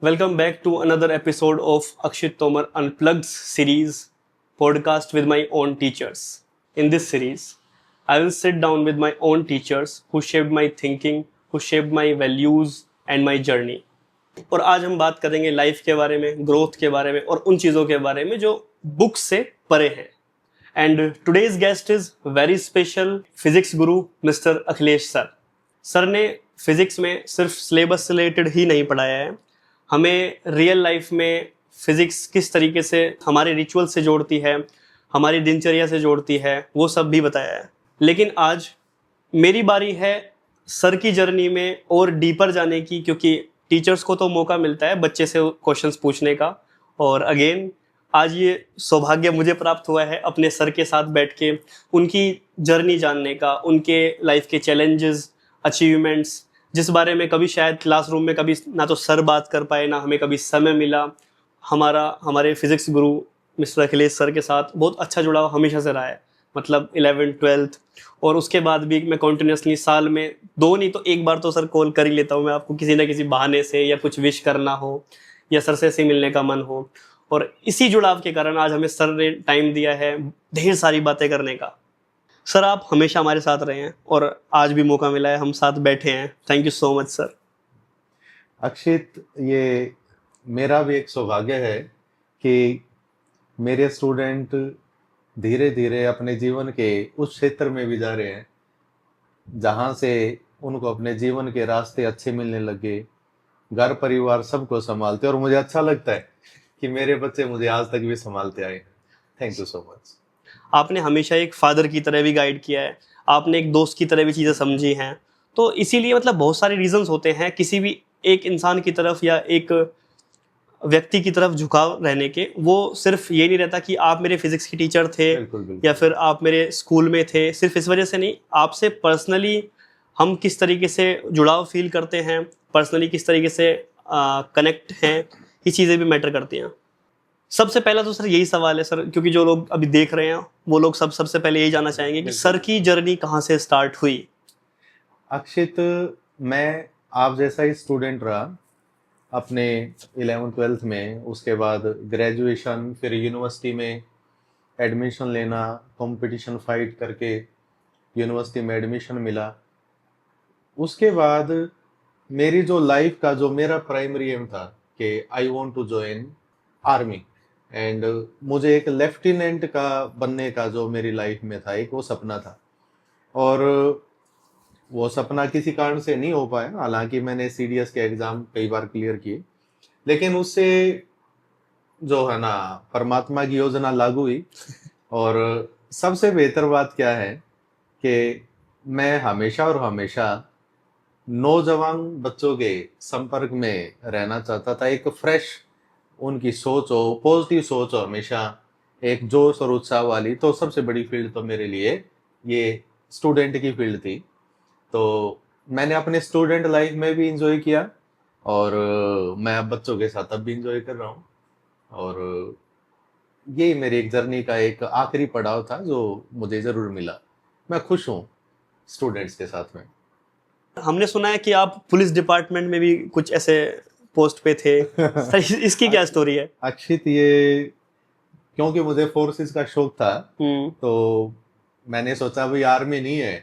Welcome back to another episode of Akshit Tomar Unplugged series podcast with my own teachers. In this series, I will sit down with my own teachers who shaped my thinking, who shaped my values and my journey. और आज हम बात करेंगे life के बारे में, growth के बारे में और उन चीज़ों के बारे में जो बुक्स से परे हैं. And today's guest is very special physics guru Mr. Akhilesh sir. Sir ने फिजिक्स में सिर्फ सिलेबस से रिलेटेड ही नहीं पढ़ाया है, हमें रियल लाइफ में फिजिक्स किस तरीके से हमारे रिचुअल से जोड़ती है, हमारी दिनचर्या से जोड़ती है, वो सब भी बताया है. लेकिन आज मेरी बारी है सर की जर्नी में और डीपर जाने की, क्योंकि टीचर्स को तो मौका मिलता है बच्चे से क्वेश्चंस पूछने का. और अगेन आज ये सौभाग्य मुझे प्राप्त हुआ है अपने सर के साथ बैठ के उनकी जर्नी जानने का, उनके लाइफ के चैलेंजेस, अचीवमेंट्स, जिस बारे में कभी शायद क्लासरूम में कभी ना तो सर बात कर पाए, ना हमें कभी समय मिला. हमारे फिजिक्स गुरु मिस्टर अखिलेश सर के साथ बहुत अच्छा जुड़ाव हमेशा से रहा है, मतलब 11th 12th और उसके बाद भी मैं कंटिन्यूसली साल में 2 नहीं तो 1 बार तो सर कॉल कर ही लेता हूँ मैं आपको, किसी ना किसी बहाने से, या कुछ विश करना हो या सर से ऐसे मिलने का मन हो. और इसी जुड़ाव के कारण आज हमें सर ने टाइम दिया है ढेर सारी बातें करने का. सर आप हमेशा हमारे साथ रहे हैं और आज भी मौका मिला है, हम साथ बैठे हैं. Thank you so much sir. अक्षित, ये मेरा भी एक सौभाग्य है कि मेरे स्टूडेंट धीरे धीरे अपने जीवन के उस क्षेत्र में भी जा रहे हैं जहाँ से उनको अपने जीवन के रास्ते अच्छे मिलने लगे, घर परिवार सबको संभालते, और मुझे अच्छा लगता है कि मेरे बच्चे मुझे आज तक भी संभालते आए. Thank you so much. आपने हमेशा एक फादर की तरह भी गाइड किया है, आपने एक दोस्त की तरह भी चीज़ें समझी हैं. तो इसीलिए मतलब बहुत सारे रीजंस होते हैं किसी भी एक इंसान की तरफ या एक व्यक्ति की तरफ झुकाव रहने के. वो सिर्फ ये नहीं रहता कि आप मेरे फिजिक्स की टीचर थे बिल्कुल. या फिर आप मेरे स्कूल में थे, सिर्फ इस वजह से नहीं, आपसे पर्सनली हम किस तरीके से जुड़ाव फील करते हैं, पर्सनली किस तरीके से कनेक्ट हैं, ये चीज़ें भी मैटर करती हैं. सबसे पहला तो सर यही सवाल है सर, क्योंकि जो लोग अभी देख रहे हैं वो लोग सबसे पहले यही जानना चाहेंगे कि सर की जर्नी कहाँ से स्टार्ट हुई. अक्षित, मैं आप जैसा ही स्टूडेंट रहा अपने 11th 12th में, उसके बाद ग्रेजुएशन, फिर यूनिवर्सिटी में एडमिशन लेना, कंपटीशन फाइट करके यूनिवर्सिटी में एडमिशन मिला. उसके बाद मेरी जो लाइफ का जो मेरा प्राइमरी एम था कि I want to join army, and मुझे एक लेफ्टिनेंट का बनने का जो मेरी लाइफ में था, एक वो सपना था. और वो सपना किसी कारण से नहीं हो पाया, हालांकि मैंने सीडीएस के एग्ज़ाम कई बार क्लियर किए, लेकिन उससे जो है ना परमात्मा की योजना लागू हुई. और सबसे बेहतर बात क्या है कि मैं हमेशा और हमेशा नौजवान बच्चों के संपर्क में रहना चाहता था. एक फ्रेश उनकी सोच हो, पॉजिटिव सोच हो, हमेशा एक जोश और उत्साह वाली. तो सबसे बड़ी फील्ड तो मेरे लिए ये स्टूडेंट की फील्ड थी. तो मैंने अपने स्टूडेंट लाइफ में भी इंजॉय किया, और मैं अब बच्चों के साथ अब भी इंजॉय कर रहा हूँ. और ये मेरी एक जर्नी का एक आखिरी पड़ाव था जो मुझे ज़रूर मिला. मैं खुश हूँ स्टूडेंट्स के साथ में. हमने सुना है कि आप पुलिस डिपार्टमेंट में भी कुछ ऐसे पोस्ट पे थे. सर इसकी क्या स्टोरी है? अक्षित, ये क्योंकि मुझे फोर्सेस का शौक था, तो मैंने सोचा भाई आर्मी नहीं है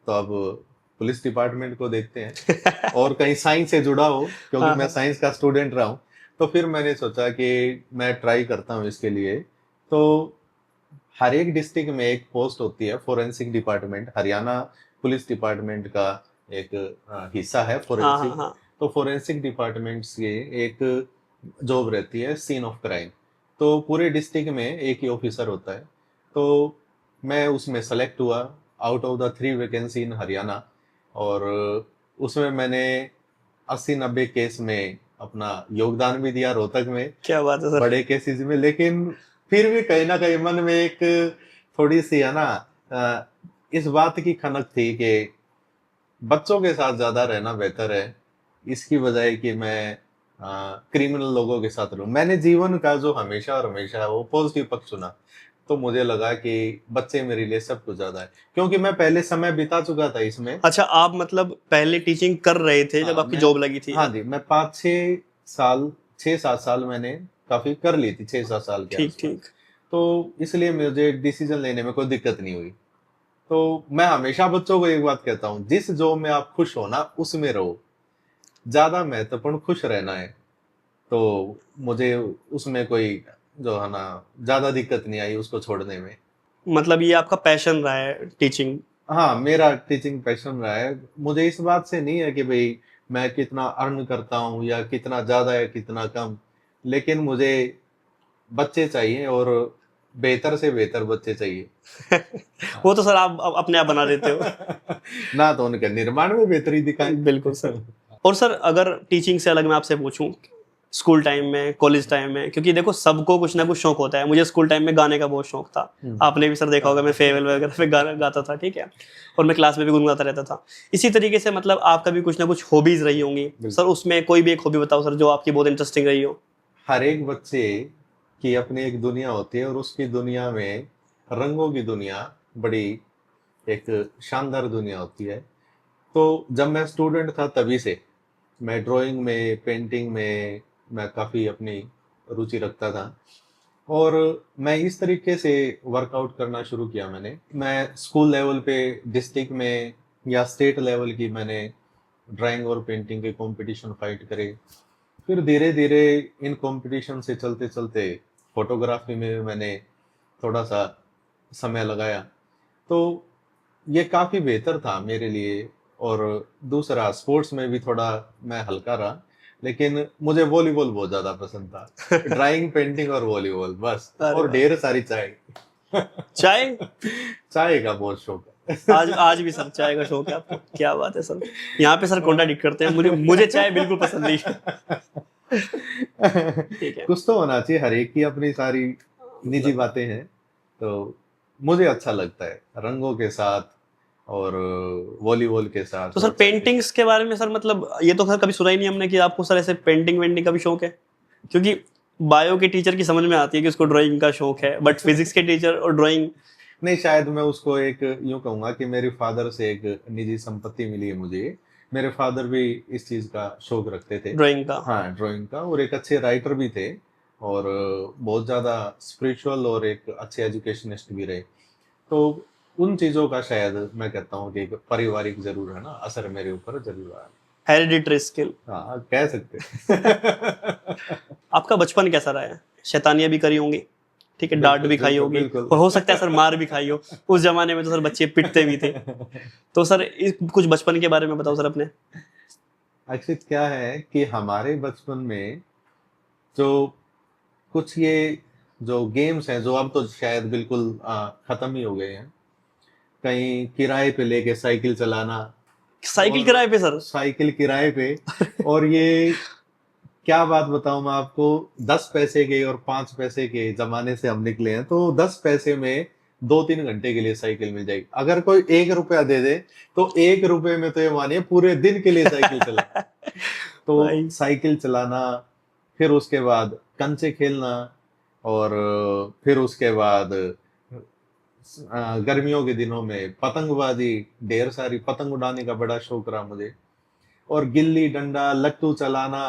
तो अब पुलिस डिपार्टमेंट को देखते हैं और कहीं साइंस से जुड़ा हो, क्योंकि मैं साइंस का स्टूडेंट रहा हूँ. तो फिर मैंने सोचा कि मैं ट्राई करता हूँ इसके लिए. तो हर एक डिस्ट्रिक्ट में एक पोस्ट होती है, forensic department, Haryana police department का एक हिस्सा है फोरेंसिक. तो फोरेंसिक डिपार्टमेंट से एक जॉब रहती है, सीन ऑफ क्राइम. तो पूरे डिस्ट्रिक्ट में एक ही ऑफिसर होता है. तो मैं उसमें सेलेक्ट हुआ आउट ऑफ द 3 वैकेंसी इन हरियाणा, और उसमें मैंने 80-90 केस में अपना योगदान भी दिया, रोहतक में. क्या बात है सर. बड़े केसेस में. लेकिन फिर भी कहीं ना कहीं मन में एक थोड़ी सी है ना इस बात की खनक थी कि बच्चों के साथ ज्यादा रहना बेहतर है, इसकी बजाय कि मैं क्रिमिनल लोगों के साथ रहूं. मैंने जीवन का जो हमेशा और हमेशा वो पॉजिटिव पक्ष चुना. तो मुझे लगा कि बच्चे मेरे लिए सब कुछ ज्यादा है, क्योंकि मैं पहले समय बिता चुका था इसमें. अच्छा, आप मतलब पहले टीचिंग कर रहे थे जब आपकी जॉब लगी थी? हाँ जी, मैं 5-6 साल 6-7 साल मैंने काफी कर ली थी, 6-7 साल के ठीक आसपास। ठीक। तो इसलिए मुझे डिसीजन लेने में कोई दिक्कत नहीं हुई। तो मैं हमेशा बच्चों को एक बात कहता हूँ, जिस जॉब में आप खुश हो ना उसमें रहो। ज्यादा महत्वपूर्ण खुश रहना है। तो मुझे उसमें कोई जो है ना ज्यादा दिक्कत नहीं आई उसको छोड़ने में। मतलब ये आपका पैशन रहा है टीचिंग? हाँ, मेरा टीचिंग पैशन रहा है। मुझे इस बात से नहीं है कि भाई मैं कितना अर्न करता हूँ या कितना ज्यादा है कितना कम, लेकिन मुझे बच्चे चाहिए और बेहतर से बेहतर बच्चे चाहिए। वो तो सर आप अपने आप बना देते हो। ना तो उनके निर्माण में बेहतरी दिखाएं। बिल्कुल सर। और सर अगर टीचिंग से अलग मैं आपसे पूछूं, स्कूल टाइम में, कॉलेज टाइम में, क्योंकि देखो सबको कुछ ना कुछ शौक होता है। मुझे स्कूल टाइम में गाने का बहुत शौक था। आपने भी सर देखा होगा, मैं फेयरवेल वगैरह पे गाना गाता था, ठीक है, और मैं क्लास में भी गुनगुनाता रहता था। इसी तरीके से मतलब आपका भी कुछ ना कुछ हॉबीज रही होंगी सर, उसमें कोई भी एक हॉबी बताओ सर जो आपकी बहुत इंटरेस्टिंग रही हो। हर एक बच्चे की अपनी एक दुनिया होती है और उसकी दुनिया में रंगों की दुनिया बड़ी एक शानदार दुनिया होती है। तो जब मैं स्टूडेंट था तभी से मैं ड्राइंग में, पेंटिंग में मैं काफ़ी अपनी रुचि रखता था। और मैं इस तरीके से वर्कआउट करना शुरू किया मैंने। मैं स्कूल लेवल पे, डिस्ट्रिक्ट में या स्टेट लेवल की मैंने ड्राइंग और पेंटिंग के कंपटीशन फाइट करे। फिर धीरे धीरे इन कंपटीशन से चलते चलते फोटोग्राफी में मैंने थोड़ा सा समय लगाया। तो ये काफ़ी बेहतर था मेरे लिए। और दूसरा स्पोर्ट्स में भी थोड़ा मैं हल्का रहा, लेकिन मुझे वॉलीबॉल बहुत ज़्यादा पसंद था। ड्राइंग, पेंटिंग और वॉलीबॉल बस, अरे और वाह। ढेर सारी चाय। चाय? चाय का बहुत शौक है। आज आज भी सर चाय का शौक है आपको? क्या बात है सर, यहाँ पे सर कॉन्ट्राडिक्ट करते हैं। मुझे मुझे चाय बिल्कुल पसंद नहीं है। ठीक है। कुछ तो होना चाहिए, हर एक की अपनी सारी निजी मतलब बातें हैं। तो मुझे अच्छा लगता है रंगों के साथ और वॉलीबॉल के साथ तो सर और चाय के साथ। पेंटिंग्स के बारे में सर, मतलब ये तो सर कभी सुना ही नहीं हमने कि आपको सर ऐसे पेंटिंग वेंटिंग का भी शौक है। क्योंकि बायो के टीचर की समझ में आती है कि उसको ड्राइंग का शौक है, बट फिजिक्स के टीचर और ड्राइंग। नहीं, शायद मैं उसको एक यूं कहूंगा कि मेरे फादर से एक निजी संपत्ति मिली है मुझे। मेरे फादर भी इस चीज का शौक रखते थे। ड्राइंग का। हाँ, ड्राइंग का, और एक अच्छे राइटर भी थे और बहुत ज्यादा स्पिरिचुअल और एक अच्छे एजुकेशनिस्ट भी रहे। तो उन चीजों का शायद मैं कहता हूँ कि एक पारिवारिक जरूर है ना असर मेरे ऊपर जरूर आया। Hereditary skill. हाँ, कह सकते हैं। आपका बचपन कैसा रहा है? शैतानियां भी करी होंगी, ठीक है, डांट बिल्कुल भी खाई बिल्कुल होगी, बिल्कुल। और हो सकता है सर मार भी खाई हो। उस जमाने में तो सर बच्चे पिटते भी थे। तो सर कुछ बचपन के बारे में बताओ सर अपने। अक्षित, क्या है कि हमारे बचपन में जो कुछ ये जो गेम्स हैं जो अब तो शायद बिल्कुल खत्म ही हो गए हैं। कहीं किराए पे लेके साइकिल चलाना, साइकिल और किराए पे सर? साइकिल किराए पे, और ये क्या बात बताऊं मैं आपको, 10 पैसे के और 5 पैसे के जमाने से हम निकले हैं। तो 10 पैसे में 2-3 घंटे के लिए साइकिल मिल जाएगी। अगर कोई 1 रुपया दे दे तो 1 रुपए में तो ये मानिए पूरे दिन के लिए साइकिल चला। तो भाई। साइकिल चलाना, फिर उसके बाद कंचे खेलना, और फिर उसके बाद गर्मियों के दिनों में पतंगबाजी, ढेर सारी पतंग उड़ाने का बड़ा शौक रहा मुझे। और गिल्ली डंडा, लट्टू चलाना,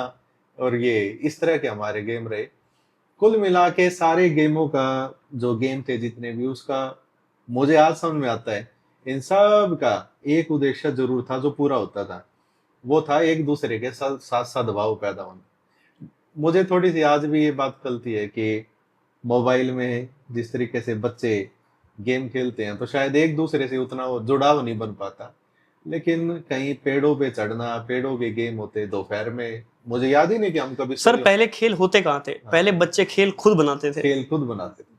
और ये इस तरह के हमारे गेम रहे। कुल मिला के सारे गेमों का जो गेम थे जितने भी, उसका मुझे आज समझ में आता है इन सब का एक उद्देश्य जरूर था जो पूरा होता था। वो था एक दूसरे के साथ साथ सद्भाव पैदा होना। मुझे थोड़ी सी आज भी ये बात खलती है कि मोबाइल में जिस तरीके से बच्चे गेम खेलते हैं तो शायद एक दूसरे से उतना वो जुड़ाव नहीं बन पाता। लेकिन कहीं पेड़ों पे चढ़ना, पेड़ों के गेम होते दोपहर में, मुझे याद ही नहीं कि हम कभी सर सोए। पहले खेल होते कहाँ थे? हाँ, पहले बच्चे खेल खुद बनाते थे। खेल खुद बनाते थे।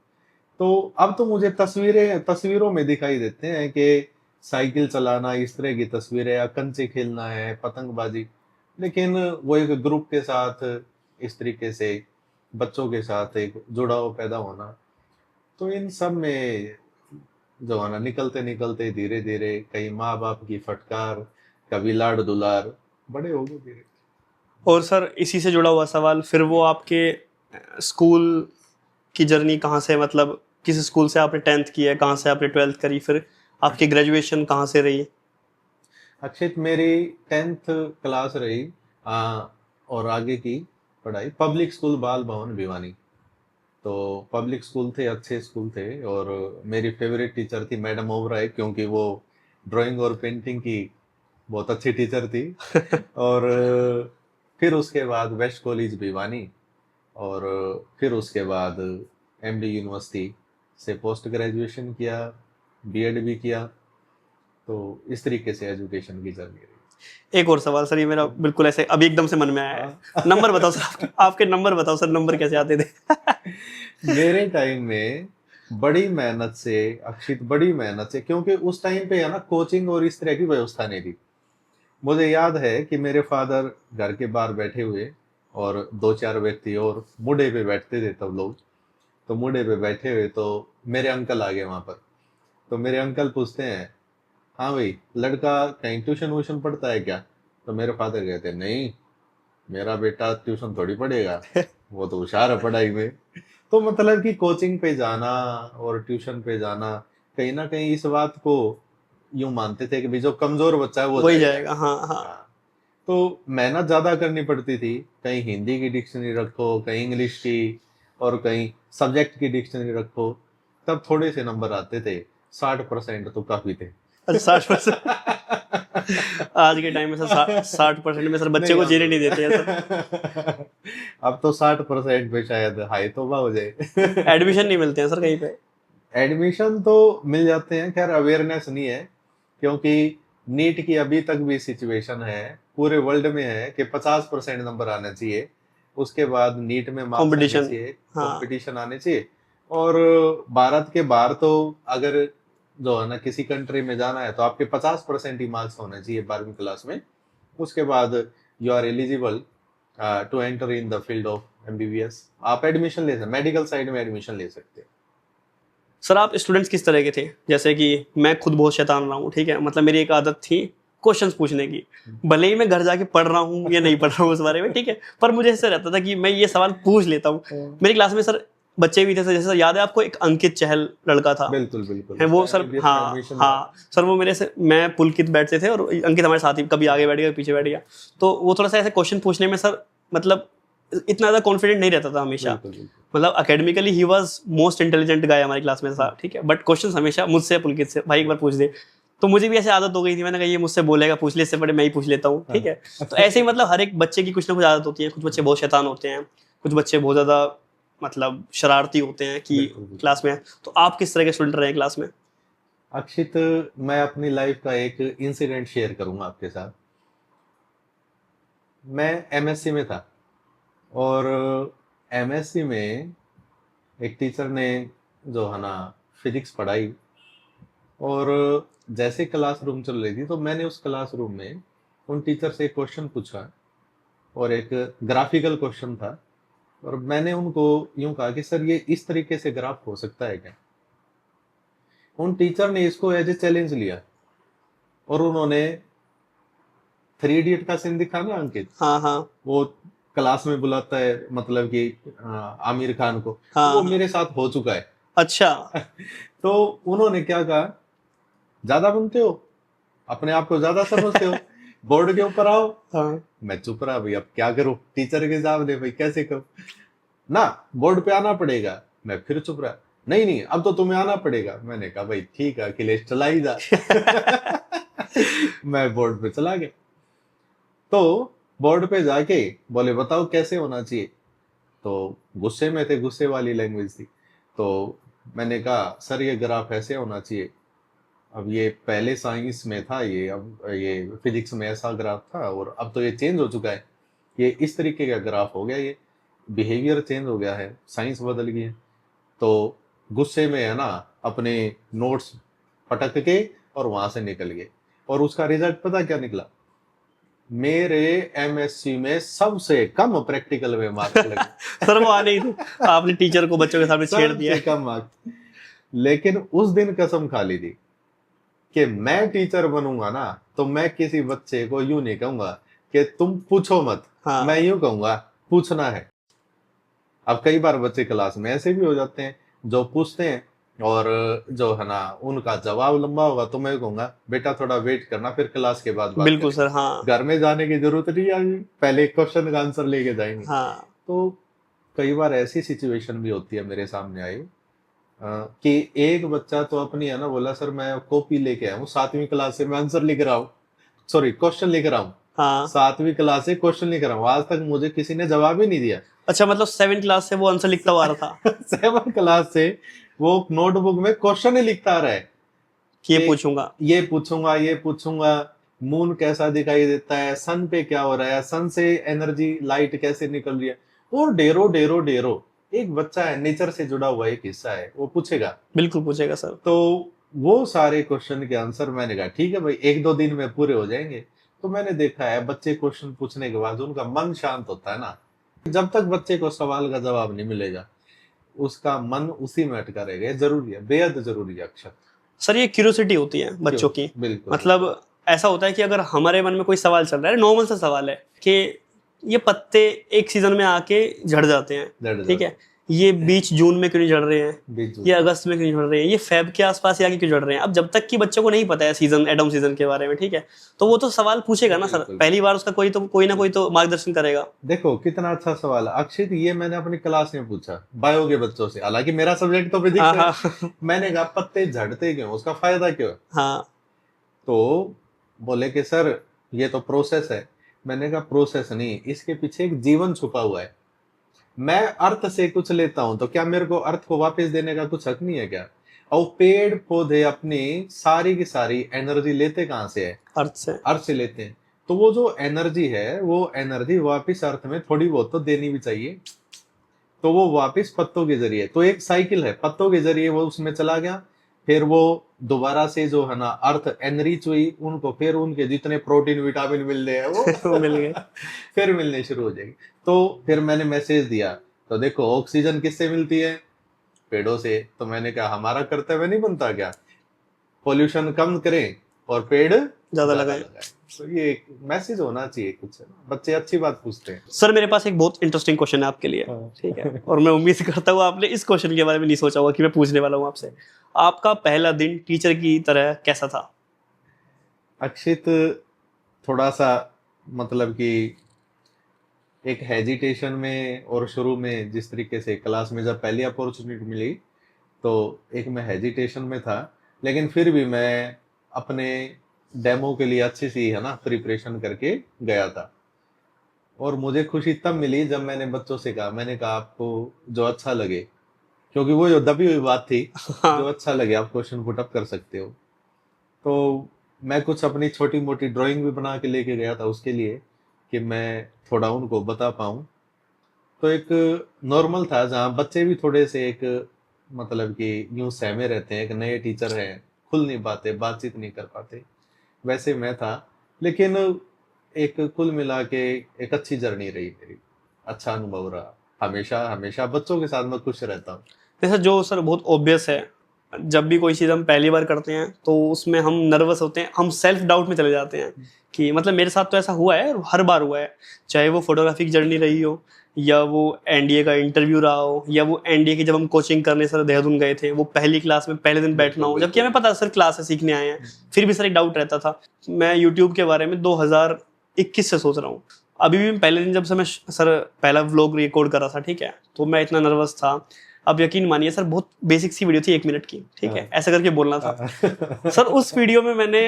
तो अब तो मुझे तस्वीरों में दिखाई देते हैं कि साइकिल चलाना, इस तरह की तस्वीरें, या कंचे खेलना है, पतंगबाजी। लेकिन वो एक ग्रुप के साथ इस तरीके से बच्चों के साथ एक जुड़ाव पैदा होना, तो इन सब में जो है ना निकलते निकलते धीरे धीरे कहीं माँ बाप की फटकार, कभी लाड़ दुलार, बड़े हो गए धीरे। और सर इसी से जुड़ा हुआ सवाल, फिर वो आपके स्कूल की जर्नी कहाँ से, मतलब किस स्कूल से आपने 10th की है, कहाँ से आपने 12th करी, फिर आपकी ग्रेजुएशन कहाँ से रही? अक्षित, मेरी 10th क्लास रही और आगे की पढ़ाई पब्लिक स्कूल बाल भवन भिवानी। तो पब्लिक स्कूल थे, अच्छे स्कूल थे, और मेरी फेवरेट टीचर थी मैडम ओबराय, क्योंकि वो ड्राइंग और पेंटिंग की बहुत अच्छी टीचर थी। और फिर उसके बाद वेस्ट कॉलेज भिवानी, और फिर उसके बाद एमडी यूनिवर्सिटी से पोस्ट ग्रेजुएशन किया, बीएड भी किया। तो इस तरीके से एजुकेशन की जर्नी रही। एक और सवाल सर, ये मेरा बिल्कुल ऐसे अभी एकदम से मन में आया है। नंबर बताओ सर, आपके नंबर बताओ सर, नंबर कैसे आते थे? मेरे टाइम में बड़ी मेहनत से, अक्षित, बड़ी मेहनत से, क्योंकि उस टाइम पे है ना कोचिंग और इस तरह की व्यवस्था नहीं थी। मुझे याद है कि मेरे फादर घर के बाहर बैठे हुए, और 2-4 व्यक्ति और मुड़े पे बैठते थे तब लोग। तो मुड़े पे बैठे हुए तो मेरे अंकल आ गए वहां पर। तो मेरे अंकल पूछते हैं, हाँ भाई लड़का कहीं ट्यूशन व्यूशन पढ़ता है क्या? तो मेरे फादर कहते हैं, नहीं मेरा बेटा ट्यूशन थोड़ी पढ़ेगा, वो तो होशियार है पढ़ाई में। तो मतलब कि कोचिंग पे जाना और ट्यूशन पे जाना, कहीं ना कहीं इस बात को यूं मानते थे कि भाई जो कमजोर बच्चा है वो वही जाएगा। जाएगा, हाँ हाँ। हाँ। तो मेहनत ज्यादा करनी पड़ती थी, कहीं हिंदी की डिक्शनरी रखो, कहीं इंग्लिश की, और कहीं सब्जेक्ट की डिक्शनरी रखो, तब थोड़े से नंबर आते थे। 60% तो काफी थे। अच्छा 60%? आज के टाइम में सर 60% में सर बच्चे को जीने नहीं देते हैं सर। अब तो 60% पे शायद हाई तौबा हो जाए। एडमिशन नहीं मिलते हैं सर कहीं पे। एडमिशन तो मिल जाते हैं, खैर अवेयरनेस नहीं है, क्योंकि नीट की अभी तक भी सिचुएशन है, पूरे वर्ल्ड में है कि 50% नंबर आना चाहिए, उसके बाद नीट में मार्क्स आने कंपटीशन, चाहिए, हाँ। कंपटीशन आने चाहिए। और भारत के बाहर तो अगर जो है ना किसी कंट्री में जाना है तो आपके 50% ही मार्क्स होने चाहिए 12वीं क्लास में। उसके बाद you are eligible to enter in the field of MBBS. आप एडमिशन ले सकते, मेडिकल साइड में एडमिशन ले सकते हैं। सर आप स्टूडेंट्स किस तरह के थे? जैसे कि मैं खुद बहुत शैतान रहा हूँ, ठीक है, मतलब मेरी एक आदत थी क्वेश्चंस पूछने की, भले ही मैं घर जाके पढ़ रहा हूँ या नहीं पढ़ रहा हूँ उस बारे में, ठीक है, पर मुझे ऐसा रहता था कि मैं ये सवाल पूछ लेता हूँ। मेरी क्लास में सर बच्चे भी थे सर, जैसे याद है आपको एक अंकित चहल लड़का था? बिल्कुल बिल्कुल है वो सर, MBBS में हाँ admission हाँ सर, वो मेरे से, मैं पुलकित बैठते थे और अंकित हमारे साथ ही, कभी आगे बैठ गया पीछे बैठ गया, तो वो थोड़ा सा ऐसे क्वेश्चन पूछने में सर मतलब इतना ज्यादा कॉन्फिडेंट नहीं रहता था हमेशा। बिल्कुल बिल्कुल। मतलब academically he was most intelligent गाय हमारी क्लास में था, ठीक है, बट क्वेश्चंस हमेशा मुझसे, पुलकित से, भाई एक बार पूछ दे। तो मुझे भी ऐसे आदत हो गई थी, मैंने कहा ये मुझसे बोलेगा, पूछ ले, इससे बड़े मैं ही पूछ लेता हूँ, ठीक है। तो ऐसे ही मतलब हर एक बच्चे की कुछ ना कुछ आदत होती है, कुछ बच्चे बहुत शैतान होते हैं, कुछ बच्चे बहुत ज्यादा मतलब शरारती होते हैं कि बिल्कुल, बिल्कुल। क्लास में। तो आप किस तरह के स्टूडेंट रहे हैं क्लास में? अक्षित, मैं अपनी लाइफ का एक इंसिडेंट शेयर करूंगा आपके साथ। मैं एमएससी में था, और एमएससी में एक टीचर ने जो है ना फिजिक्स पढ़ाई, और जैसे क्लासरूम चल रही थी तो मैंने उस क्लासरूम में उन टीचर से एक क्वेश्चन पूछा, और एक ग्राफिकल क्वेश्चन था, और मैंने उनको यूं कहा कि सर ये इस तरीके से ग्राफ हो सकता है क्या? उन टीचर ने इसको एज ए चैलेंज लिया, और उन्होंने 3 इडियट का सीन दिखा ना अंकित, हाँ हाँ वो क्लास में बुलाता है मतलब कि आमिर खान को, हाँ वो हाँ। मेरे साथ हो चुका है। अच्छा। तो उन्होंने क्या कहा, ज्यादा बनते हो, अपने आप को ज्यादा समझते हो, बोर्ड के ऊपर आओ। हाँ मैं चुप रहा, भाई अब क्या करूं, टीचर के सामने भाई कैसे करूं ना, बोर्ड पे आना पड़ेगा। मैं फिर चुप रहा, नहीं नहीं अब तो तुम्हें आना पड़ेगा। मैंने कहा भाई ठीक है अखिलेश, चला ही जा। मैं बोर्ड पे चला गया। तो बोर्ड पे जाके बोले बताओ कैसे होना चाहिए, तो गुस्से में थे, गुस्से वाली लैंग्वेज थी। तो मैंने कहा सर ये ग्राफ ऐसे होना चाहिए। अब ये पहले साइंस में था ये, अब ये फिजिक्स में ऐसा ग्राफ था, और अब तो ये चेंज हो चुका है, ये इस तरीके का ग्राफ हो गया, ये बिहेवियर चेंज हो गया है, साइंस बदल गई है। तो गुस्से में है ना अपने नोट्स पटक के और वहां से निकल गए, और उसका रिजल्ट पता क्या निकला? मेरे एमएससी में सबसे कम प्रैक्टिकल में मार्क्स लगे। सर वो आने ही थे, आपने टीचर को बच्चों के सामने छेड़ दिया। सबसे कम मार्क्स। लेकिन उस दिन कसम खा ली थी कि मैं टीचर बनूंगा ना तो मैं किसी बच्चे को यूं नहीं कहूंगा कि तुम पूछो मत, हाँ। मैं यूं कहूंगा पूछना है। अब कई बार बच्चे क्लास में ऐसे भी हो जाते हैं जो पूछते हैं, और जो है ना उनका जवाब लंबा होगा, तो मैं कहूंगा बेटा थोड़ा वेट करना, फिर क्लास के बाद बात बिल्कुल करेंगे। सर, हाँ घर में जाने की जरूरत नहीं है, पहले क्वेश्चन का आंसर लेके जाएंगे। हाँ। तो कई बार ऐसी सिचुएशन भी होती है मेरे सामने आई कि एक बच्चा तो अपनी है ना बोला सर मैं कॉपी लेके आया हूँ 7वीं क्लास से मैं आंसर लिख रहा हूँ, सॉरी क्वेश्चन लिख रहा हूँ, हाँ 7वीं क्लास से क्वेश्चन लिख रहा हूँ, आज तक मुझे किसी ने जवाब ही नहीं दिया। अच्छा, मतलब 7 क्लास से वो आंसर लिखता हुआ आ रहा था 7 क्लास से वो नोटबुक में क्वेश्चन ही लिखता आ रहा है कि ये कि पूछूंगा। ये पूछूंगा मून कैसा दिखाई देता है, सन पे क्या हो रहा है, सन से एनर्जी लाइट कैसे निकल रही है, और ढेरों ढेरों ढेरों। एक बच्चा है, नेचर से जुड़ा हुआ एक हिस्सा है, वो पूछेगा। बिल्कुल पूछेगा सर। तो वो सारे क्वेश्चन के आंसर मैंने कहा ठीक है भाई 1-2 दिन में पूरे हो जाएंगे। तो मैंने देखा है बच्चे क्वेश्चन पूछने के बाद उनका मन शांत होता है ना, जब तक बच्चे को सवाल का जवाब नहीं मिलेगा उसका मन उसी में अटका रहेगा। ये जरूरी है, बेहद जरूरी है अक्षर। सर ये क्यूरियोसिटी होती है बच्चों की। बिल्कुल। मतलब ऐसा होता है कि अगर हमारे मन में कोई सवाल चल रहा है, नॉर्मल सा सवाल है कि ये पत्ते एक सीजन में आके झड़ जाते हैं, ठीक है, ये बीच जून में क्यों नहीं झड़ रहे हैं, ये अगस्त में क्यों नहीं झड़ रहे हैं, ये फेब के आसपास आके क्यों झड़ रहे हैं। अब जब तक कि बच्चों को नहीं पता है सीजन, एडम सीजन के बारे में, ठीक है, तो वो तो सवाल पूछेगा ना सर, पहली बार उसका कोई ना कोई तो मार्गदर्शन करेगा। देखो कितना अच्छा सवाल है अक्षित, ये मैंने अपनी क्लास में पूछा बायो के बच्चों से, हालांकि मेरा सब्जेक्ट तो फिजिक्स है। मैंने कहा पत्ते झड़ते क्यों, उसका फायदा क्यों है? हाँ तो बोले कि सर ये तो प्रोसेस है। मैंने कहा प्रोसेस नहीं, इसके पीछे एक जीवन छुपा हुआ है। मैं अर्थ से कुछ लेता हूं तो क्या मेरे को अर्थ को वापस देने का कुछ हक नहीं है क्या? और पेड़ पौधे अपनी सारी की सारी एनर्जी लेते कहां से है? अर्थ से लेते हैं। तो वो जो एनर्जी है वो एनर्जी वापस अर्थ में थोड़ी बहुत तो देनी भी चाहिए। तो वो वापस पत्तों के जरिए, तो एक साइकिल है, पत्तों के जरिए वो उसमें चला गया, फिर वो दोबारा से जो है ना अर्थ एनरिच हुई, उनको फिर उनके जितने प्रोटीन विटामिन मिल रहे हैं वो मिल गए, फिर मिलने शुरू हो जाएंगे। तो फिर मैंने मैसेज दिया, तो देखो ऑक्सीजन किससे मिलती है? पेड़ों से। तो मैंने कहा हमारा कर्तव्य नहीं बनता क्या, पोल्यूशन कम करें और पेड़ ज्यादा लगाएं। तो ये मैसेज होना चाहिए कुछ, बच्चे अच्छी बात पूछते हैं। सर मेरे पास एक बहुत इंटरेस्टिंग क्वेश्चन है आपके लिए, ठीक है, और मैं उम्मीद करता हूँ आपने इस क्वेश्चन के बारे में नहीं सोचा होगा कि मैं पूछने वाला हूँ आपसे। आपका पहला दिन टीचर की तरह कैसा था? अक्षित थोड़ा सा मतलब कि एक हेजिटेशन में, और शुरू में जिस तरीके से क्लास में जब पहली अपॉर्चुनिटी मिली तो एक मैं हेजिटेशन में था, लेकिन फिर भी मैं अपने डेमो के लिए अच्छी सी है ना प्रिपरेशन करके गया था। और मुझे खुशी तब मिली जब मैंने बच्चों से कहा, मैंने कहा आपको जो अच्छा लगे, क्योंकि वो जो दबी हुई बात थी, जो अच्छा लगे आप क्वेश्चन पुट अप कर सकते हो। तो मैं कुछ अपनी छोटी मोटी ड्राइंग भी बना के लेके गया था उसके लिए कि मैं थोड़ा उनको बता पाऊं। तो एक नॉर्मल था जहाँ बच्चे भी थोड़े से एक मतलब कि यूं सहमे रहते हैं, एक नए टीचर हैं, खुल नहीं पाते, बातचीत नहीं कर पाते, वैसे मैं था। लेकिन एक कुल मिला के एक अच्छी जर्नी रही मेरी, अच्छा अनुभव रहा। हमेशा हमेशा बच्चों के साथ मैं खुश रहता हूँ। जैसे जो सर बहुत ऑब्वियस है, जब भी कोई चीज़ हम पहली बार करते हैं तो उसमें हम नर्वस होते हैं, हम सेल्फ डाउट में चले जाते हैं कि मतलब मेरे साथ तो ऐसा हुआ है, हर बार हुआ है, चाहे वो फोटोग्राफी की जर्नी रही हो, या वो एनडीए का इंटरव्यू रहा हो, या वो एनडीए की जब हम कोचिंग करने सर देहरादून गए थे, वो पहली क्लास में पहले दिन बैठना हो, जबकि हमें पता है सर क्लास है, सीखने आए हैं, फिर भी सर एक डाउट रहता था। मैं यूट्यूब के बारे में 2021 से सोच रहा हूँ। अभी भी पहले दिन जब से मैं सर पहला व्लॉग रिकॉर्ड कर रहा था, ठीक है, तो मैं इतना नर्वस था। अब यकीन मानिए सर बहुत बेसिक सी वीडियो थी, 1 मिनट की, ठीक है, ऐसा करके बोलना था सर। उस वीडियो में मैंने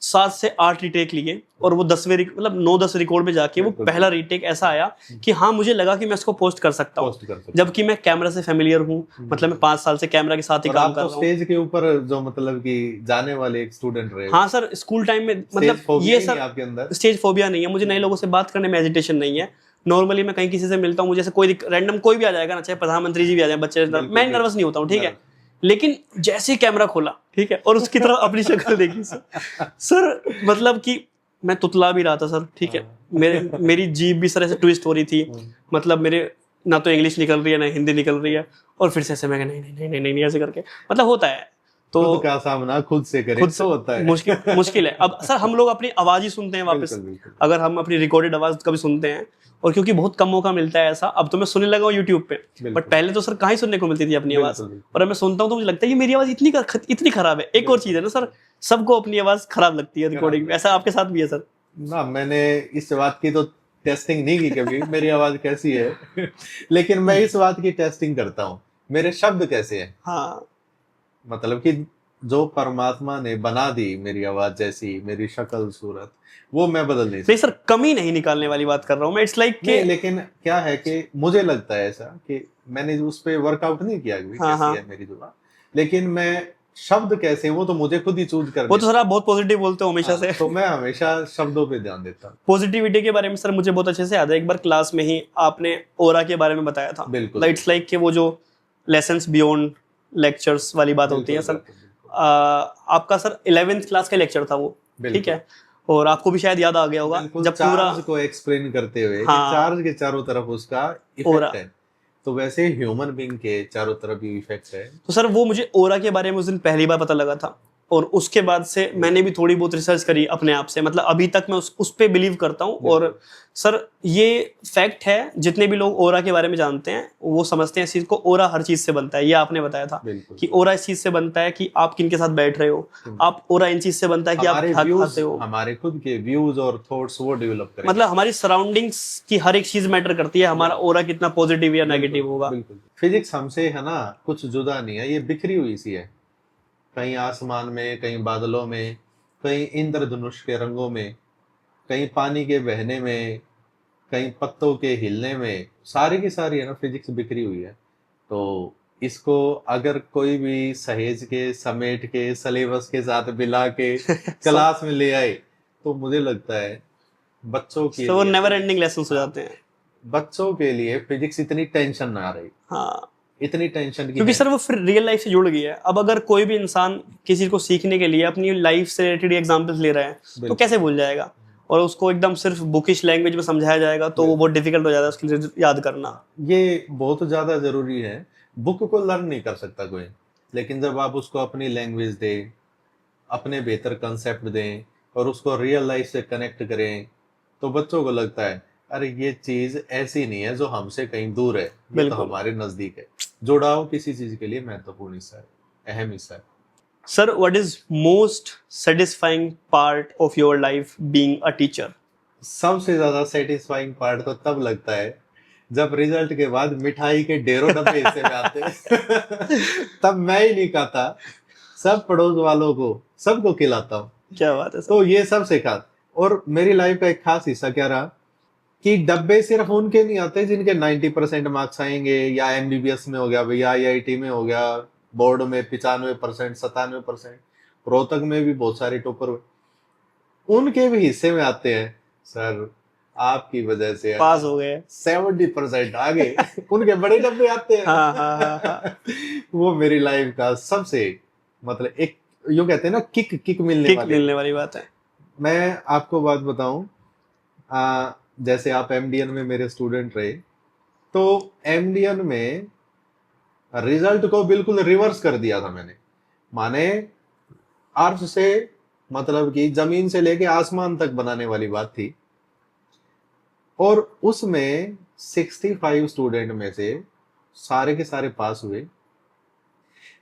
7 से 8 रीटेक लिए, और वो 10वें मतलब 9-10 रिकॉर्ड में जाके वो पहला रीटेक ऐसा आया कि हाँ मुझे लगा कि मैं इसको पोस्ट कर सकता हूँ, जबकि मैं कैमरा से फेमिलियर हूँ, मतलब मैं 5 साल से कैमरा के साथ ही काम कर रहा हूँ। स्टेज के ऊपर जो मतलब कि जाने वाले एक स्टूडेंट रहे। हाँ सर, स्कूल टाइम में मतलब ये सर आपके अंदर स्टेज फोबिया नहीं है, मुझे नए लोगों से बात करने में एजिटेशन नहीं है। नॉर्मली मैं कहीं किसी से मिलता हूँ, मुझे कोई रैंडम कोई भी आ जाएगा ना, चाहे प्रधानमंत्री जी भी आ जाए, बच्चे, मैं नर्वस नहीं होता हूँ, ठीक है। लेकिन जैसे ही कैमरा खोला, ठीक है, और उसकी तरफ अपनी शक्ल देखी सर मतलब कि मैं तुतला भी रहा था सर, ठीक है, मेरी जीभ भी सर ऐसे ट्विस्ट हो रही थी, मतलब मेरे ना तो इंग्लिश निकल रही है ना हिंदी निकल रही है, और फिर से ऐसे मैं नहीं नहीं नहीं नहीं नहीं ऐसे करके, मतलब होता है तो खुद का सामना खुद से करें, खुद से होता है, मुश्किल है। अब सर हम लोग अपनी आवाज ही सुनते हैं वापस, अगर हम अपनी रिकॉर्डेड आवाज कभी सुनते हैं, और क्योंकि बहुत कम मौका मिलता है ऐसा, अब तो मैं सुनने लगा हूँ यूट्यूब पे, बट पहले तो सर कहाँ ही सुनने को मिलती थी अपनी आवाज, और अब मैं सुनता हूँ तो मुझे लगता है ये मेरी आवाज इतनी खराब है। एक और चीज है ना सर, सबको अपनी आवाज खराब लगती है रिकॉर्डिंग में, ऐसा आपके साथ भी है सर? ना, मैंने इस बात की तो टेस्टिंग नहीं की कभी मेरी आवाज कैसी है लेकिन मैं इस बात की टेस्टिंग करता हूँ मेरे शब्द कैसे हैं। हाँ मतलब कि जो परमात्मा ने बना दी मेरी आवाज जैसी मेरी शक्ल सूरत वो मैं बदल नहीं नहीं सकता। सर, कमी नहीं निकालने वाली बात कर रहा हूँ मैं। इट्स लाइक नहीं कि लेकिन क्या है कि मुझे लगता है ऐसा कि मैंने उस पर वर्कआउट नहीं किया अभी हाँ कैसी हाँ, है मेरी जुबान, लेकिन मैं शब्द कैसे हैं, वो तो मुझे खुद ही चूज वो करने। तो सर आप बहुत पॉजिटिव बोलते हो हमेशा हाँ, से। तो मैं हमेशा शब्दों पे ध्यान देता हूँ। पॉजिटिविटी के बारे में सर मुझे बहुत अच्छे से याद है, एक बार क्लास में ही आपने ओरा के बारे में बताया था। बिल्कुल इट्स लाइक कि वो जो लेसन्स बियॉन्ड लेक्चर्स वाली बात होती है बिल्कुल सर। बिल्कुल बिल्कुल आपका सर 11th क्लास का लेक्चर था वो, ठीक बिल्कुल है। और आपको भी शायद याद आ गया होगा बिल्कुल जब पूरा, चार्ज को एक्सप्लेन करते हुए कि हाँ, चार्ज के चारों तरफ उसका ओरा। इफेक्ट है, तो वैसे ह्यूमन बीइंग के चारों तरफ भी इफेक्ट है। तो सर वो मुझे ओरा के बारे में उस दिन पहली बार पता लगा था, और उसके बाद से मैंने भी थोड़ी बहुत रिसर्च करी अपने आप से। मतलब अभी तक मैं उस पे बिलीव करता हूँ। और बिल्कुल सर ये फैक्ट है, जितने भी लोग ओरा के बारे में जानते हैं वो समझते हैं इस चीज को, ओरा हर चीज से बनता है। ये आपने बताया था बिल्कुल कि ओरा इस चीज से बनता है कि आप किन के साथ बैठ रहे हो, बिल्कुल। आप ओरा इन चीज से बनता है कि आप हमारे क्या व्यूज खाते हो। हमारे खुद के व्यूज और थॉट्स वो डेवलप करेंगे। मतलब हमारी सराउंडिंग्स की हर एक चीज मैटर करती है, हमारा ओरा कितना पॉजिटिव या नेगेटिव होगा। बिल्कुल फिजिक्स हमसे है ना कुछ जुदा नहीं है, ये बिखरी हुई सी है, कहीं आसमान में कहीं बादलों में कहीं इंद्रधनुष के रंगों में कहीं पानी के बहने में कहीं पत्तों के हिलने में, सारी की सारी है ना फिजिक्स बिखरी हुई है। तो इसको अगर कोई भी सहेज के समेट के सिलेबस के साथ मिला के सब क्लास में ले आए तो मुझे लगता है बच्चों के वो लिए नेवर एंडिंग फिजिक्स, लेसन हो हाँ, जाते हैं। बच्चों के लिए फिजिक्स इतनी टेंशन ना रही, हाँ, इतनी टेंशन की क्योंकि है सर नहीं। वो फिर रियल लाइफ से जुड़ गई है। अब अगर कोई भी इंसान किसी चीज को सीखने के लिए अपनी लाइफ से रिलेटेड एग्जांपल्स ले रहा है तो बिल्कुल कैसे भूल जाएगा। और उसको एकदम सिर्फ बुकिश लैंग्वेज में समझाया जाएगा तो वो बहुत डिफिकल्ट हो जाता है उसके लिए याद करना। ये बहुत ज्यादा जरूरी है। बुक को लर्न नहीं कर सकता कोई, लेकिन जब आप उसको अपनी लैंग्वेज दें, अपने बेहतर कंसेप्ट दें और उसको रियल लाइफ से कनेक्ट करें, तो बच्चों को लगता है अरे ये चीज ऐसी नहीं है जो हमसे कहीं दूर है, ये तो बिल्कुल हमारे नजदीक है। जुड़ाव किसी चीज के लिए महत्वपूर्ण हिस्सा है, अहम हिस्सा है। Sir, what is most satisfying part of your life being a teacher? सबसे ज्यादा सेटिस्फाइंग पार्ट तो तब लगता है जब रिजल्ट के बाद मिठाई के ढेरों डब्बे हिस्से में आते हैं तब मैं ही नहीं खाता, सब पड़ोस वालों को सबको खिलाता हूँ। क्या बात है सर। तो ये सबसे खास, और मेरी लाइफ का एक खास हिस्सा क्या रहा कि डब्बे सिर्फ उनके नहीं आते जिनके 90% मार्क्स आएंगे, या एमबीबीएस में हो गया भैया, आईआईटी में हो गया, बोर्ड में 95% 97%, रोहतक में भी बहुत सारे टॉपर उनके भी हिस्से में आते हैं। सर आपकी वजह से पास हो गए। 70% आगे उनके बड़े डब्बे आते हैं हाँ हाँ हाँ हाँ, वो मेरी लाइफ का सबसे, मतलब एक यूं कहते हैं ना किक किक मिलने किक वाली। मिलने वाली बात है। मैं आपको बात बताऊं, जैसे आप एमडीएन में मेरे स्टूडेंट रहे, तो एमडीएन में रिजल्ट को बिल्कुल रिवर्स कर दिया था मैंने। माने अर्थ से, मतलब कि जमीन से लेके आसमान तक बनाने वाली बात थी। और उसमें 65 स्टूडेंट में से सारे के सारे पास हुए,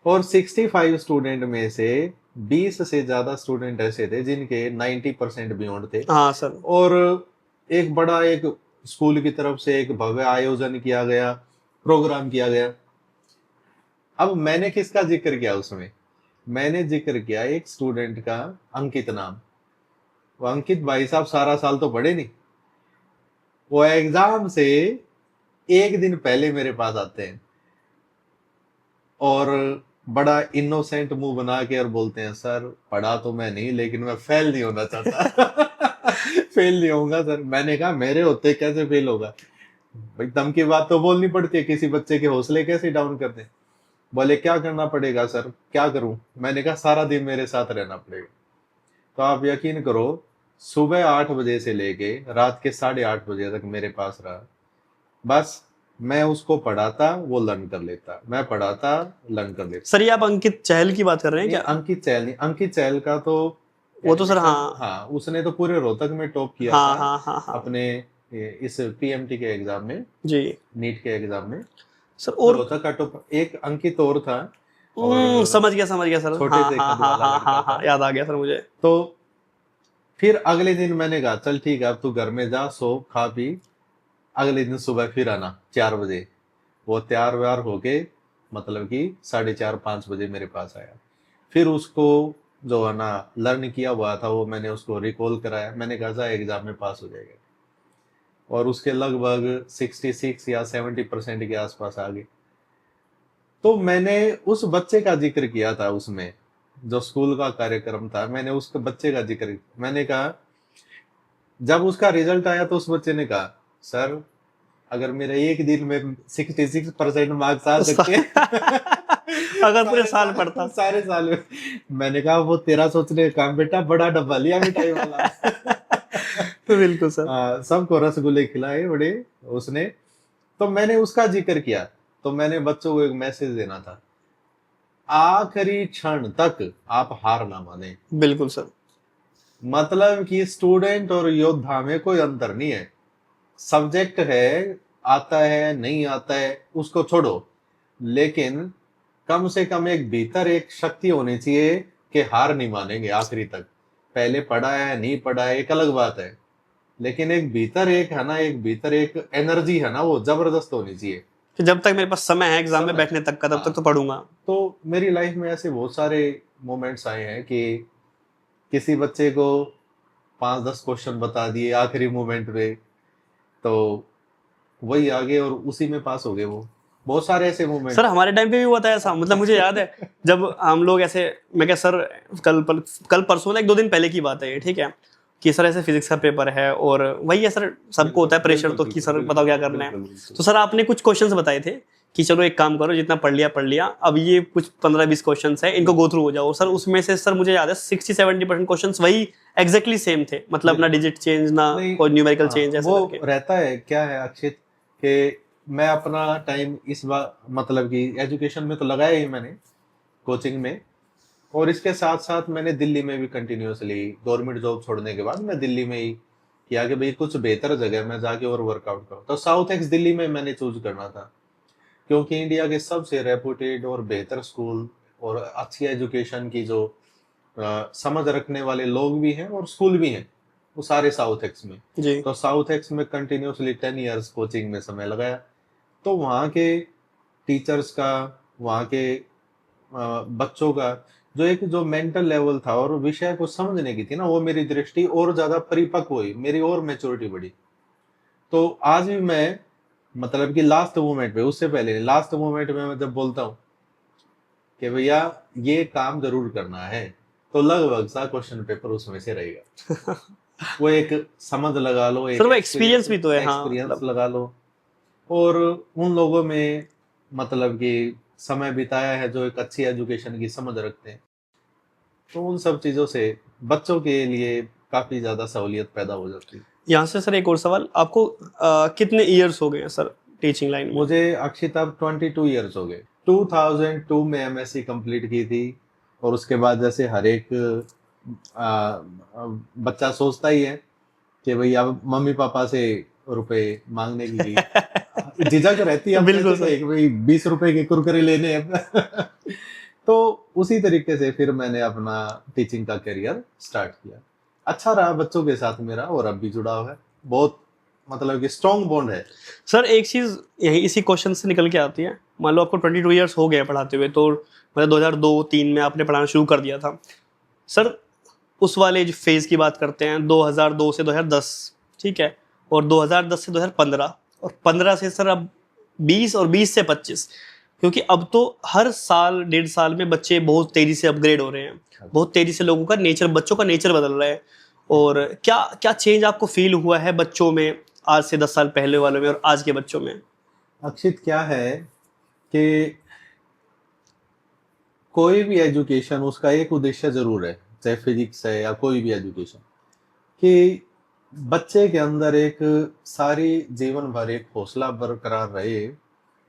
और 65 स्टूडेंट में से 20 से ज्यादा स्टूडेंट ऐसे थे जिनके 90% बियॉन्ड थे। हाँ सर। और एक बड़ा एक स्कूल की तरफ से एक भव्य आयोजन किया गया, प्रोग्राम किया गया। अब मैंने किसका जिक्र किया उसमें, मैंने जिक्र किया एक स्टूडेंट का, अंकित नाम। वो अंकित भाई साहब सारा साल तो पढ़े नहीं, वो एग्जाम से एक दिन पहले मेरे पास आते हैं और बड़ा इनोसेंट मुंह बना के और बोलते हैं सर पढ़ा तो मैं नहीं लेकिन मैं फेल नहीं होना चाहता फेल नहीं होऊंगा सर। मैंने कहा मेरे होते कैसे फेल होगा भाई, दम की बात तो बोलनी पड़ती है, किसी बच्चे के हौसले कैसे डाउन कर दें। बोले क्या करना पड़ेगा सर, क्या करूं। मैंने कहा सारा दिन मेरे साथ रहना पड़ेगा। तो आप यकीन करो, सुबह 8 बजे से लेके रात के 8:30 बजे तक मेरे पास रहा। बस मैं उसको पढ़ाता, वो लर्न कर लेता, मैं पढ़ाता, लर्न कर लेता। सर ये आप अंकित चहल की बात कर रहे हैं नहीं, क्या? अंकित चहल नहीं, अंकित चहल का तो वो तो सर, एडमिशन, हाँ हाँ उसने तो पूरे रोहतक में टॉप किया हाँ था हाँ हाँ हाँ अपने इस पीएमटी के एग्जाम में, जी नीट के एग्जाम में। सर। तो और रोहतक का टॉप एक अंकित और था, और समझ गया सर। छोटे हाँ से हाँ कद हाँ वाला हाँ लड़का हाँ था। हाँ, याद आ गया सर मुझे। तो फिर अगले दिन मैंने कहा चल ठीक है, अब तू घर में जा, सो खा पी, अगले दिन सुबह फिर आना 4 बजे। वो तैयार व्यार होके मतलब कि 4:30-5 बजे मेरे पास आया। फिर उसको जो है ना लर्न किया हुआ था वो मैंने उसको रिकॉल कराया। मैंने कहा जा एग्जाम में पास हो जाएगा, और उसके लगभग 66 या 70% के आसपास आ गए। तो मैंने उस बच्चे का जिक्र किया था उसमें, जो स्कूल का कार्यक्रम था, मैंने उस बच्चे का जिक्र, मैंने कहा जब उसका रिजल्ट आया तो उस बच्चे ने कहा सर अगर मेरा एक दिन में 66% मार्क्स आ सकते अगर पूरे साल पढ़ता। सारे साल में। मैंने कहा वो तेरा सोचने का काम बेटा, बड़ा डब्बा लिया मिठाई वाला। बिल्कुल सर। सबको रसगुल्ले खिलाए बड़े उसने। तो मैंने उसका जिक्र किया। तो मैंने बच्चों को एक मैसेज देना था, आखिरी क्षण तक आप हार ना माने। बिल्कुल सर। मतलब कि स्टूडेंट और योद्धा में कोई अंतर नहीं है। सब्जेक्ट है, आता है नहीं आता है उसको छोड़ो, लेकिन कम से कम एक भीतर एक शक्ति होनी चाहिए कि हार नहीं मानेंगे आखिरी तक। पहले पढ़ा है नहीं पढ़ा है एक अलग बात है, लेकिन एक भीतर एक है ना, एक भीतर एक एनर्जी है ना, वो जबरदस्त होनी चाहिए कि जब तक मेरे पास समय है एग्जाम में समय। बैठने तक का, तब तक हाँ, तो पढ़ूंगा। तो मेरी लाइफ में ऐसे बहुत सारे मोमेंट्स आए हैं कि किसी बच्चे को 5-10 क्वेश्चन बता दिए आखिरी मोमेंट में, तो वही आगे और उसी में पास हो गए वो। बहुत सारे ऐसे सर मोमेंट। हमारे टाइम पे भी हुआ था ऐसा, मतलब मुझे याद है जब हम लोग ऐसे, मैं क्या सर, कल परसों ना, 1-2 दिन पहले की बात है ये, ठीक है, कि सर ऐसे फिजिक्स का पेपर है और वही है सर, सबको होता है प्रेशर तो कि सर बताओ क्या करना है। तो सर आपने कुछ क्वेश्चंस बताए थे कि चलो एक काम करो, जितना पढ़ लिया, अब ये कुछ 15-20 क्वेश्चंस है, इनको गो थ्रू हो जाओ। सर उसमें से सर मुझे याद है 60-70% क्वेश्चंस वही एग्जैक्टली सेम थे, मतलब ना डिजिट चेंज ना नहीं, कोई न्यूमेरिकल हाँ, चेंज ऐसे वो करके। रहता है। क्या है अक्षित कि मैं अपना टाइम इस बार मतलब कि एजुकेशन में तो लगाया ही मैंने, कोचिंग में, और इसके साथ साथ मैंने दिल्ली में भी कंटिन्यूअसली गवर्नमेंट जॉब छोड़ने के बाद मैं दिल्ली में ही किया कि भाई कुछ बेहतर जगह में जाके और वर्कआउट करूँ। तो साउथ एक्स दिल्ली में मैंने चूज करना था, क्योंकि इंडिया के सबसे रेपुटेड और बेहतर स्कूल और अच्छी एजुकेशन की जो समझ रखने वाले लोग भी हैं और स्कूल भी हैं, वो सारे साउथ एक्स में। जी। तो साउथ एक्स में कंटिन्यूअसली 10 इयर्स कोचिंग में समय लगाया। तो वहाँ के टीचर्स का, वहाँ के बच्चों का जो एक जो मेंटल लेवल था और विषय को समझने की थी ना, वो मेरी दृष्टि और ज्यादा परिपक्व हुई, मेरी और मैच्योरिटी बढ़ी। तो आज भी मैं मतलब कि लास्ट मोमेंट पे, उससे पहले लास्ट मोमेंट में मैं जब बोलता हूँ कि भैया ये काम जरूर करना है, तो लगभग सा क्वेश्चन पेपर उसमें से रहेगा। वो एक समझ लगा लो, सर एक वो एक्सपीरियंस भी तो है, हाँ एक्सपीरियंस मतलब। लगा लो, और उन लोगों में मतलब कि समय बिताया है जो एक अच्छी एजुकेशन की समझ रखते हैं। तो उन सब चीजों से बच्चों के लिए काफी ज्यादा सहूलियत पैदा हो जाती है। यहाँ से सर एक और सवाल, आपको कितने ईयर्स हो गए हैं सर टीचिंग लाइन में? मुझे अक्षित अब 22 इयर्स हो गए। 2002 में एमएससी कंप्लीट की थी, और उसके बाद जैसे हर एक बच्चा सोचता ही है कि भाई अब मम्मी पापा से रुपए मांगने की झिझक रहती है अपने बिल्कुल से सर। कि भाई 20 रुपए के कुरकुरे लेने हैं। तो उसी तरीके से फिर मैंने अपना टीचिंग का करियर स्टार्ट किया। अच्छा रहा बच्चों के साथ मेरा, और अब भी जुड़ा हुआ है बहुत, मतलब कि स्ट्रॉन्ग बॉन्ड है। सर एक चीज़ यही इसी क्वेश्चन से निकल के आती है, मान लो आपको 22 ईयर्स हो गए पढ़ाते हुए, तो मतलब 2002-3 में आपने पढ़ाना शुरू कर दिया था सर। उस वाले जो फेज़ की बात करते हैं, 2002 से 2010, ठीक है, और 2010 से 2015, और 15 से सर अब 20, और 20 से 25, क्योंकि अब तो हर साल 1.5 साल में बच्चे बहुत तेज़ी से अपग्रेड हो रहे हैं, बहुत तेज़ी से लोगों का नेचर, बच्चों का नेचर बदल रहा है। और क्या क्या चेंज आपको फील हुआ है बच्चों में, आज से 10 साल पहले वालों में और आज के बच्चों में? अक्षित क्या है कि कोई भी एजुकेशन उसका एक उद्देश्य जरूर है, चाहे फिजिक्स है या कोई भी एजुकेशन, कि बच्चे के अंदर एक सारी जीवन भर एक हौसला बरकरार रहे,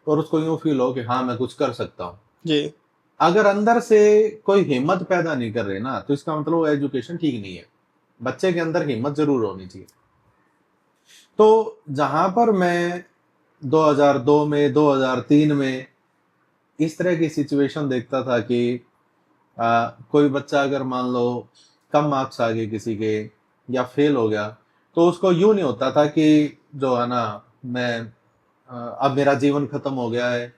और उसको यूं फील हो कि हाँ मैं कुछ कर सकता हूँ। जी। अगर अंदर से कोई हिम्मत पैदा नहीं कर रहे ना, तो इसका मतलब वो एजुकेशन ठीक नहीं है। बच्चे के अंदर हिम्मत जरूर होनी चाहिए। तो जहां पर मैं 2002 में, 2003 में इस तरह की सिचुएशन देखता था कि कोई बच्चा अगर मान लो कम मार्क्स आ गए किसी के, या फेल हो गया, तो उसको यूं नहीं होता था कि जो है ना, मैं अब मेरा जीवन खत्म हो गया है,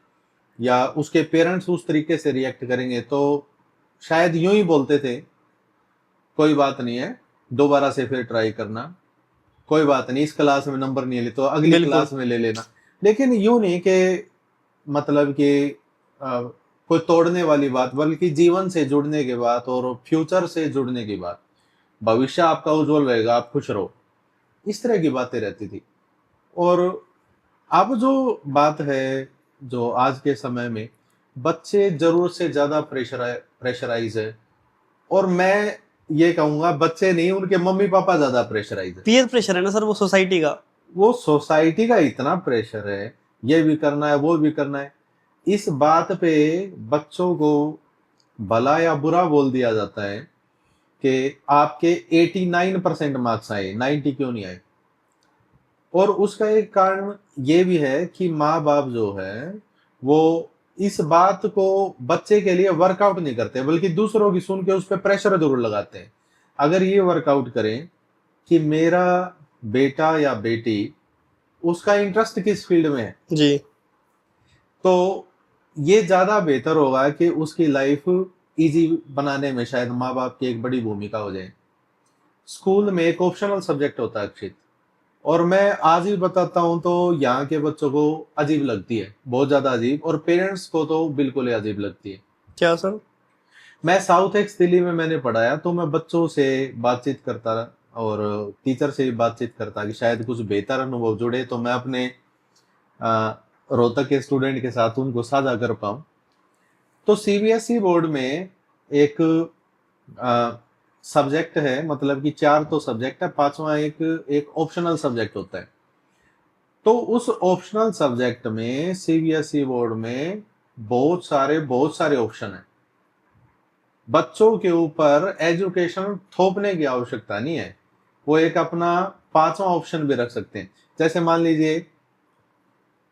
या उसके पेरेंट्स उस तरीके से रिएक्ट करेंगे, तो शायद यूं ही बोलते थे, कोई बात नहीं है, दोबारा से फिर ट्राई करना, कोई बात नहीं, इस क्लास में नंबर नहीं ले तो अगली बिल्कुल। क्लास में ले लेना। लेकिन यूं नहीं कि मतलब कि कोई तोड़ने वाली बात, बल्कि जीवन से जुड़ने की बात और फ्यूचर से जुड़ने की बात, भविष्य आपका उज्जवल रहेगा, आप खुश रहो, इस तरह की बातें रहती थी। और अब जो बात है, जो आज के समय में बच्चे जरूरत से ज्यादा प्रेशराइज है, और मैं ये कहूंगा बच्चे नहीं, उनके मम्मी पापा ज्यादा प्रेशराइज है। पीयर प्रेशर है ना सर, वो सोसाइटी का। वो सोसाइटी का इतना प्रेशर है, ये भी करना है, वो भी करना है, इस बात पे बच्चों को भला या बुरा बोल दिया जाता है कि आपके 89% मार्क्स आए, 90 क्यों नहीं आए। और उसका एक कारण ये भी है कि माँ बाप जो है वो इस बात को बच्चे के लिए वर्कआउट नहीं करते, बल्कि दूसरों की सुन के उस पर प्रेशर जरूर लगाते हैं। अगर ये वर्कआउट करें कि मेरा बेटा या बेटी, उसका इंटरेस्ट किस फील्ड में है, जी। तो ये ज्यादा बेहतर होगा कि उसकी लाइफ इजी बनाने में शायद माँ बाप की एक बड़ी भूमिका हो जाए। स्कूल में एक ऑप्शनल सब्जेक्ट होता है अक्षित, और मैं आज ही बताता हूँ तो यहाँ के बच्चों को अजीब लगती है, बहुत ज्यादा अजीब, और पेरेंट्स को तो बिल्कुल ही अजीब लगती है। क्या सर? मैं साउथ एक्स दिल्ली में मैंने पढ़ाया, तो मैं बच्चों से बातचीत करता और टीचर से भी बातचीत करता कि शायद कुछ बेहतर अनुभव जुड़े, तो मैं अपने रोहतक के स्टूडेंट के साथ उनको साझा कर पाऊँ। तो सीबीएसई बोर्ड में एक सब्जेक्ट है, मतलब कि 4 तो सब्जेक्ट है, 5वां एक ऑप्शनल सब्जेक्ट होता है। तो उस ऑप्शनल सब्जेक्ट में सीबीएसई बोर्ड में बहुत सारे ऑप्शन है। बच्चों के ऊपर एजुकेशन थोपने की आवश्यकता नहीं है, वो एक अपना 5वां ऑप्शन भी रख सकते हैं। जैसे मान लीजिए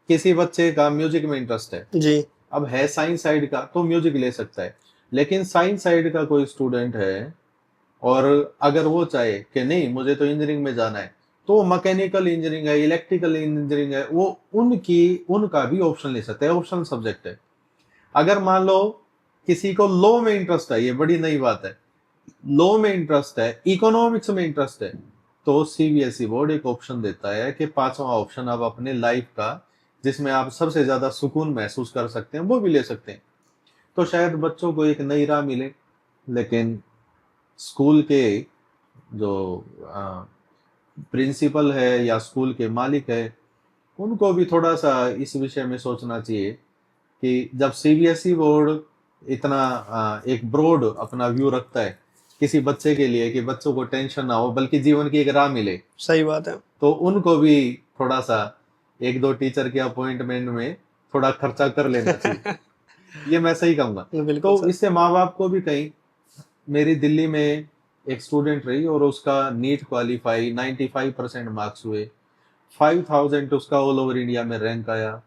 किसी बच्चे का म्यूजिक में इंटरेस्ट है जी। अब है साइंस साइड का, तो म्यूजिक ले सकता है। लेकिन साइंस साइड का कोई स्टूडेंट है और अगर वो चाहे कि नहीं मुझे तो इंजीनियरिंग में जाना है, तो मैकेनिकल इंजीनियरिंग है, इलेक्ट्रिकल इंजीनियरिंग है, वो उनका भी ऑप्शन ले सकता है, ऑप्शनल सब्जेक्ट है। अगर मान लो किसी को लॉ में इंटरेस्ट है, ये बड़ी नई बात है, लॉ में इंटरेस्ट है, इकोनॉमिक्स में इंटरेस्ट है, तो सीबीएसई बोर्ड एक ऑप्शन देता है कि 5वां ऑप्शन आप अपने लाइफ का, जिसमें आप सबसे ज्यादा सुकून महसूस कर सकते हैं, वो भी ले सकते हैं। तो शायद बच्चों को एक नई राह मिले। लेकिन स्कूल के जो प्रिंसिपल है या स्कूल के मालिक है, उनको भी थोड़ा सा इस विषय में सोचना चाहिए कि जब सीबीएसई बोर्ड इतना एक ब्रॉड अपना व्यू रखता है किसी बच्चे के लिए कि बच्चों को टेंशन ना हो बल्कि जीवन की एक राह मिले, सही बात है। तो उनको भी थोड़ा सा 1-2 टीचर के अपॉइंटमेंट में थोड़ा खर्चा कर लेना चाहिए। ये मैं सही कहूंगा। बिल्कुल तो सर। इससे माँ बाप को भी कहीं, मेरी दिल्ली में एक स्टूडेंट रही और उसका नीट क्वालिफाई 95% मार्क्स हुए, 5000 उसका ऑल ओवर इंडिया में रैंक आया,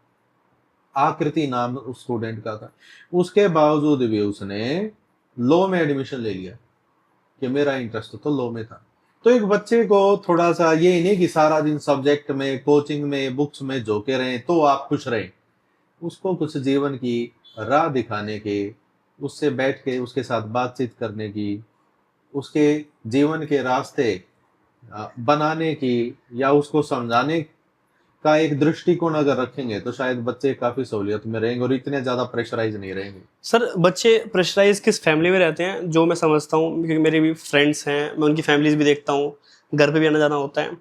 आकृति नाम उस स्टूडेंट का था। उसके बावजूद भी उसने लॉ में एडमिशन ले लिया कि मेरा इंटरेस्ट तो लॉ में था। तो एक बच्चे को थोड़ा सा ये नहीं कि सारा दिन सब्जेक्ट में, कोचिंग में, बुक्स में झोंके रहें तो आप खुश रहें। उसको कुछ जीवन की राह दिखाने के, उससे बैठ के उसके साथ बातचीत करने की, उसके जीवन के रास्ते बनाने की या उसको समझाने का एक दृष्टिकोण अगर रखेंगे तो शायद बच्चे काफी सहूलियत में रहेंगे और इतने ज्यादा प्रेशराइज नहीं रहेंगे। सर बच्चे प्रेशराइज किस फैमिली में रहते हैं, जो मैं समझता हूँ, क्योंकि मेरे भी फ्रेंड्स हैं, मैं उनकी फैमिलीज भी देखता हूँ, घर पे भी आना जाना होता है।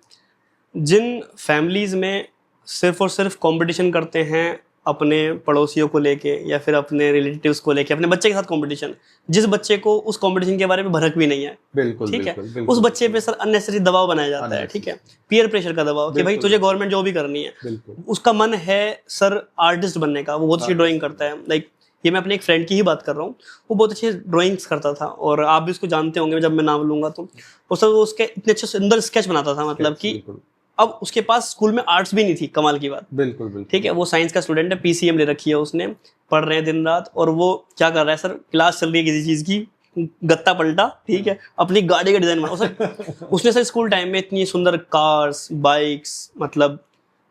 जिन फैमिलीज में सिर्फ और सिर्फ कंपटीशन करते हैं अपने पड़ोसियों को लेके या फिर अपने रिलेटिव्स को लेके, अपने बच्चे के साथ कंपटीशन, जिस बच्चे को उस कंपटीशन के बारे में भनक भी नहीं है, बिल्कुल ठीक है, बिल्कुल, बिल्कुल, उस बच्चे पे सर अननेसेसरी दबाव बनाया जाता है, ठीक है, पीयर प्रेशर का दबाव कि भाई बिल्कुल, तुझे गवर्नमेंट जॉब ही करनी है। बिल्कुल। उसका मन है सर आर्टिस्ट बनने का, वो बहुत अच्छी ड्राइंग करता है, लाइक ये मैं अपने एक फ्रेंड की ही बात कर रहा हूँ, वो बहुत अच्छे ड्राइंग्स करता था और आप भी उसको जानते होंगे जब मैं नाम लूंगा तो। वो सर वो उसके इतने अच्छे सुंदर स्केच बनाता था, मतलब कि बिल्कुल अब उसके पास स्कूल में आर्ट्स भी नहीं थी, कमाल की बात, बिल्कुल बिल्कुल। ठीक है, वो साइंस का स्टूडेंट है, पीसीएम ले रखी है उसने, पढ़ रहे हैं दिन रात, और वो क्या कर रहा है सर, क्लास चल रही है किसी चीज की, गत्ता पलटा, ठीक है, अपनी गाड़ी का डिजाइन बना सर। उसने सर स्कूल टाइम में इतनी सुंदर कार्स, बाइक्स, मतलब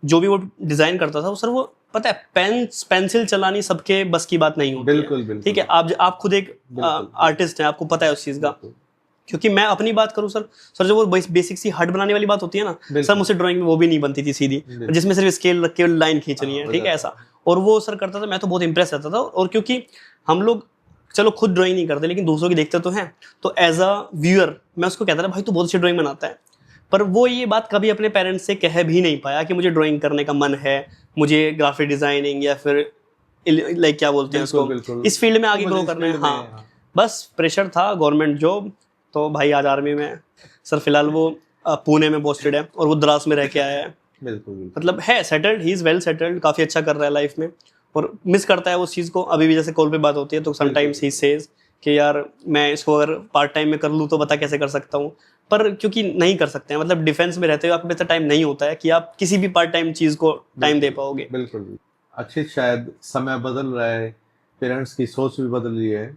जो भी वो डिजाइन करता था वो सर, वो पता है पेंसिल चलानी सबके बस की बात नहीं होती बिल्कुल है, बिल्कुल। ठीक है। आप खुद एक आर्टिस्ट हैं, आपको पता है उस चीज का। क्योंकि मैं अपनी बात करूं सर जो वो बेसिक सी हट बनाने वाली बात होती है ना सर, मुझसे ड्राइंग में वो भी नहीं बनती थी सीधी, जिसमें सिर्फ स्केल रख के लाइन खींचनी है, ठीक है, ऐसा। और वो सर करता था, मैं तो बहुत इंप्रेस रहता था। और क्योंकि हम लोग चलो खुद ड्राइंग नहीं करते लेकिन दूसरों की देखते तो हैं, तो एज अ व्यूअर मैं उसको कहता था भाई तू बहुत अच्छी ड्राइंग बनाता है। पर वो ये बात कभी अपने पेरेंट्स से कह भी नहीं पाया कि मुझे ड्राइंग करने का मन है, मुझे ग्राफिक डिजाइनिंग या फिर लाइक क्या बोलते हैं उसको, इस फील्ड में आगे ग्रो करना है। हाँ, बस प्रेशर था, गवर्नमेंट जॉब, तो भाई आज आर्मी में सर। फिलहाल वो पुणे में पोस्टेड है और वो द्रास में रह के आया है। बिल्कुल मतलब है settled, he is well settled, काफी अच्छा कर रहा है लाइफ में, और मिस करता है उस चीज को। अभी भी जैसे कॉल पे बात होती है तो समटाइम्स ही सेज कि यार मैं इसको अगर पार्ट टाइम में कर लूँ तो बता कैसे कर सकता हूँ। पर क्योंकि नहीं कर सकते हैं, मतलब डिफेंस में रहते हुए आपके पास टाइम नहीं होता है कि आप किसी भी पार्ट टाइम चीज को टाइम दे पाओगे। बिल्कुल। अक्षित, शायद समय बदल रहा है, पेरेंट्स की सोच भी बदल रही है।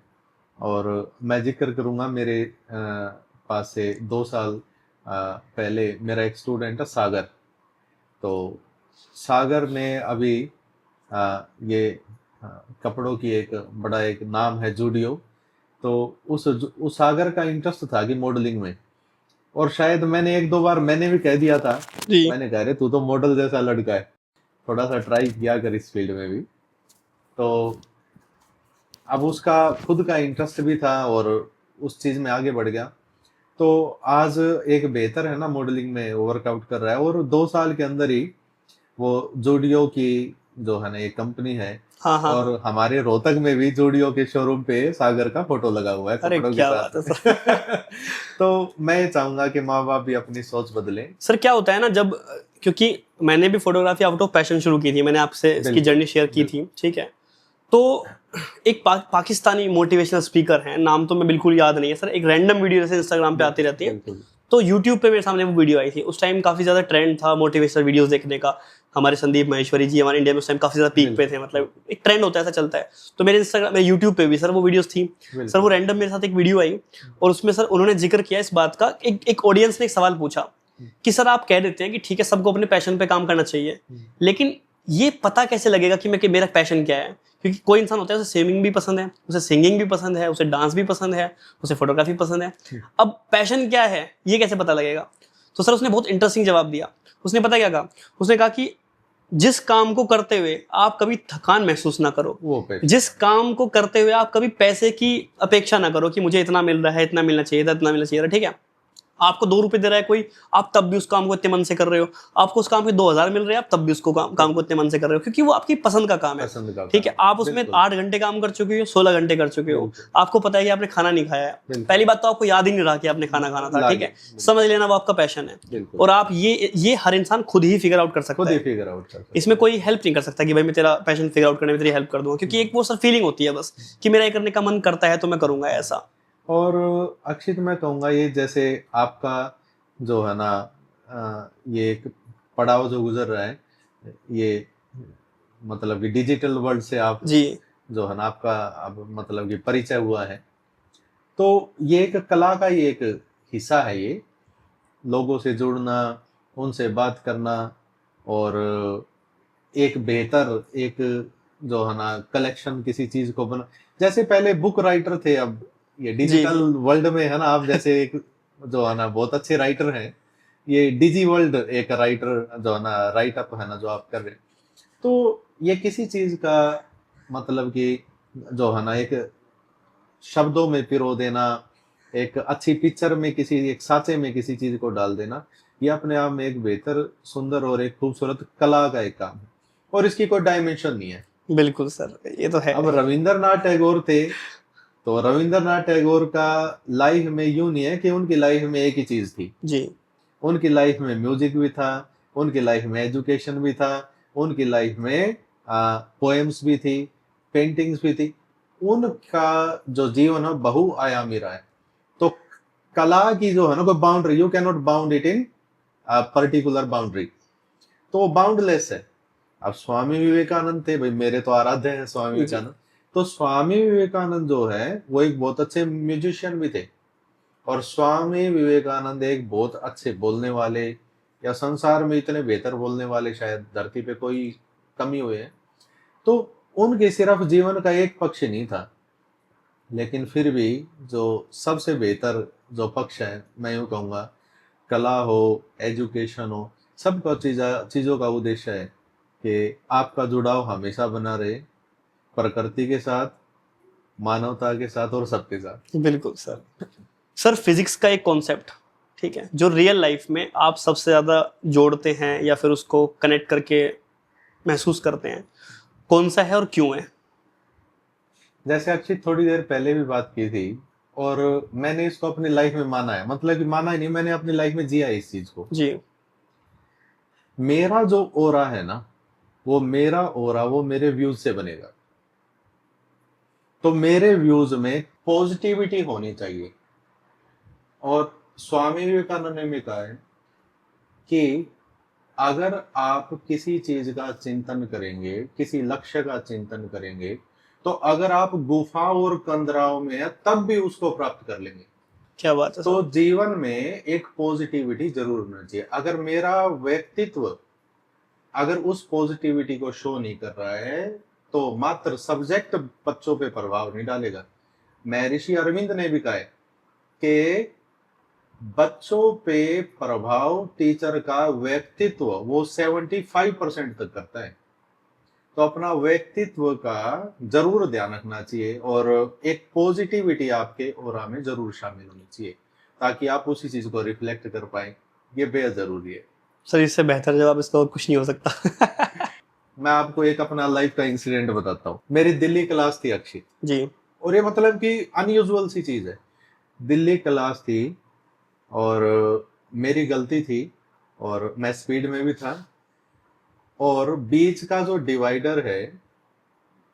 और मैं जिक्र करूँगा मेरे पास से 2 साल पहले मेरा एक स्टूडेंट है सागर। तो सागर में अभी ये कपड़ों की एक बड़ा एक नाम है जूडियो। तो उस सागर का इंटरेस्ट था कि मॉडलिंग में, और शायद मैंने 1-2 बार मैंने भी कह दिया था, मैंने कहा रे तू तो मॉडल जैसा लड़का है, थोड़ा सा ट्राई किया कर इस फील्ड में भी। तो अब उसका खुद का इंटरेस्ट भी था और उस चीज में आगे बढ़ गया। तो आज एक बेहतर है ना मॉडलिंग में वर्कआउट कर रहा है, और 2 साल के अंदर ही वो जूडियो की जो है ना एक कंपनी है। हाँ हाँ, और हमारे रोहतक में भी जूडियो के शोरूम पे सागर का फोटो लगा हुआ है अरे कपड़ों के क्या साथ। बात है सर। तो मैं ये चाहूंगा कि माँ बाप भी अपनी सोच बदलें। सर क्या होता है ना, जब क्योंकि मैंने भी फोटोग्राफी आउट ऑफ पैशन शुरू की थी, मैंने आपसे इसकी जर्नी शेयर की थी, ठीक है। तो एक पाकिस्तानी मोटिवेशनल स्पीकर हैं, नाम तो मैं बिल्कुल याद नहीं है सर, एक रैंडम वीडियो जैसे इंस्टाग्राम पे आती रहती है, तो यूट्यूब पे मेरे सामने वो वीडियो आई थी। उस टाइम काफी ज्यादा ट्रेंड था मोटिवेशनल वीडियोस देखने का। हमारे संदीप महेश्वरी जी हमारे इंडिया में उस टाइम काफी ज्यादा पीक पे थे, मतलब एक ट्रेंड होता है, ऐसा चलता है। तो मेरे इंस्टाग्राम, मेरे यूट्यूब पे भी सर वो वीडियोस थी। सर वो रैंडम मेरे साथ एक वीडियो आई और उसमें सर उन्होंने जिक्र किया इस बात का, एक ऑडियंस ने एक सवाल पूछा कि सर आप कह देते हैं कि ठीक है सबको अपने पैशन पे काम करना चाहिए, लेकिन ये पता कैसे लगेगा कि मेरा पैशन क्या है? क्योंकि कोई इंसान होता है उसे स्विमिंग भी पसंद है, उसे सिंगिंग भी पसंद है, उसे डांस भी पसंद है, उसे फोटोग्राफी पसंद है। अब पैशन क्या है ये कैसे पता लगेगा? तो सर उसने बहुत इंटरेस्टिंग जवाब दिया। उसने पता क्या कहा? उसने कहा कि जिस काम को करते हुए आप कभी थकान महसूस ना करो, जिस काम को करते हुए आप कभी पैसे की अपेक्षा ना करो कि मुझे इतना मिल रहा है, इतना मिलना चाहिए था, इतना मिलना चाहिए था, ठीक है। आपको 2 रुपए दे रहा है कोई, आप तब भी उस काम को इतने मन से कर रहे हो। आपको उस काम के 2000 मिल रहे हैं, आप तब भी उसको काम को इतने मन से कर रहे हो, क्योंकि वो आपकी पसंद का काम है, ठीक है। आप उसमें 8 घंटे काम कर चुके हो, 16 घंटे कर चुके हो, आपको पता है कि आपने खाना नहीं खाया है। पहली बात तो आपको याद ही नहीं रहा कि आपने खाना खाना था, ठीक है। समझ लेना वो आपका पैशन है, और आप ये हर इंसान खुद ही फिगर आउट कर सकता है। इसमें कोई हेल्प नहीं कर सकता कि भाई मैं तेरा पैशन फिगर आउट करने में तेरी हेल्प कर दूंगा, क्योंकि एक वो सर फीलिंग होती है बस कि मेरा ये करने का मन करता है तो मैं करूंगा, ऐसा। और अक्षित, मैं कहूँगा ये जैसे आपका जो है ना ये एक पड़ाव जो गुजर रहा है, ये मतलब कि डिजिटल वर्ल्ड से आप जी जो है ना आपका अब मतलब कि परिचय हुआ है, तो ये एक कला का ही एक हिस्सा है। ये लोगों से जुड़ना, उनसे बात करना, और एक बेहतर एक जो है ना कलेक्शन किसी चीज को बना, जैसे पहले बुक राइटर थे, अब ये डिजिटल वर्ल्ड में है ना आप जैसे एक जो है ना बहुत अच्छे राइटर हैं, ये डिजी वर्ल्ड एक राइटर जो है ना राइट अप है ना जो आप कर रहे हैं। तो ये किसी चीज का मतलब कि जो है ना एक शब्दों में पिरो देना, एक अच्छी पिक्चर में किसी एक साँचे में किसी चीज को डाल देना, ये अपने आप में एक बेहतर, सुंदर और एक खूबसूरत कला का एक काम है, और इसकी कोई डायमेंशन नहीं है। बिल्कुल सर, ये तो है। अब रविंद्रनाथ टैगोर थे, तो रविंद्रनाथ टैगोर का लाइफ में यूं नहीं है कि उनकी लाइफ में एक ही चीज थी जी। उनकी लाइफ में म्यूजिक भी था, उनकी लाइफ में एजुकेशन भी था, उनकी लाइफ में पोएम्स भी थी, पेंटिंग्स भी थी। उनका जो जीवन है बहुआयामी रहा है। तो कला की जो है ना कोई boundary, you can not bound it in particular boundary, तो वो बाउंडलेस है। अब स्वामी विवेकानंद थे भाई, मेरे तो आराध्य हैं स्वामी विवेकानंद, तो स्वामी विवेकानंद जो है वो एक बहुत अच्छे म्यूजिशियन भी थे, और स्वामी विवेकानंद एक बहुत अच्छे बोलने वाले, या संसार में इतने बेहतर बोलने वाले शायद धरती पे कोई कमी हुए हैं। तो उनके सिर्फ जीवन का एक पक्ष नहीं था, लेकिन फिर भी जो सबसे बेहतर जो पक्ष है, मैं यूं कहूँगा, कला हो, एजुकेशन हो, सबका चीज़ों का उद्देश्य है कि आपका जुड़ाव हमेशा बना रहे प्रकृति के साथ, मानवता के साथ और सबके साथ। बिल्कुल सर। सर फिजिक्स का एक कॉन्सेप्ट, ठीक है, जो रियल लाइफ में आप सबसे ज़्यादा जोड़ते हैं या फिर उसको कनेक्ट करके महसूस करते हैं, कौन सा है और क्यों है? जैसे अक्षित थोड़ी देर पहले भी बात की थी, और मैंने इसको अपनी लाइफ में माना है, मतलब कि माना ही नहीं, मैंने अपनी लाइफ में जिया है इस चीज को। जी। मेरा जो ओरा है ना, वो मेरा ओरा वो मेरे व्यूज से बनेगा। तो मेरे व्यूज में पॉजिटिविटी होनी चाहिए। और स्वामी विवेकानंद ने भी कहा है कि अगर आप किसी चीज का चिंतन करेंगे, किसी लक्ष्य का चिंतन करेंगे, तो अगर आप गुफा और कंदराओं में हैं तब भी उसको प्राप्त कर लेंगे। क्या बात है तो सर। जीवन में एक पॉजिटिविटी जरूर होना चाहिए। अगर मेरा व्यक्तित्व अगर उस पॉजिटिविटी को शो नहीं कर रहा है, तो मात्र सब्जेक्ट बच्चों पे प्रभाव नहीं डालेगा। महर्षि अरविंद ने भी कहा है कि बच्चों पे प्रभाव टीचर का व्यक्तित्व वो 75% तक करता है। तो अपना व्यक्तित्व का जरूर ध्यान रखना चाहिए, और एक पॉजिटिविटी आपके ऑरा में जरूर शामिल होनी चाहिए, ताकि आप उसी चीज को रिफ्लेक्ट कर पाए। ये बेहद जरूरी है। सर इससे बेहतर जवाब इसका और कुछ नहीं हो सकता। मैं आपको एक अपना लाइफ का इंसिडेंट बताता हूँ। मेरी दिल्ली क्लास थी अक्षित, जी। और ये मतलब कि अनयूजुअल सी चीज है। दिल्ली क्लास थी और मेरी गलती थी, और मैं स्पीड में भी था, और बीच का जो डिवाइडर है,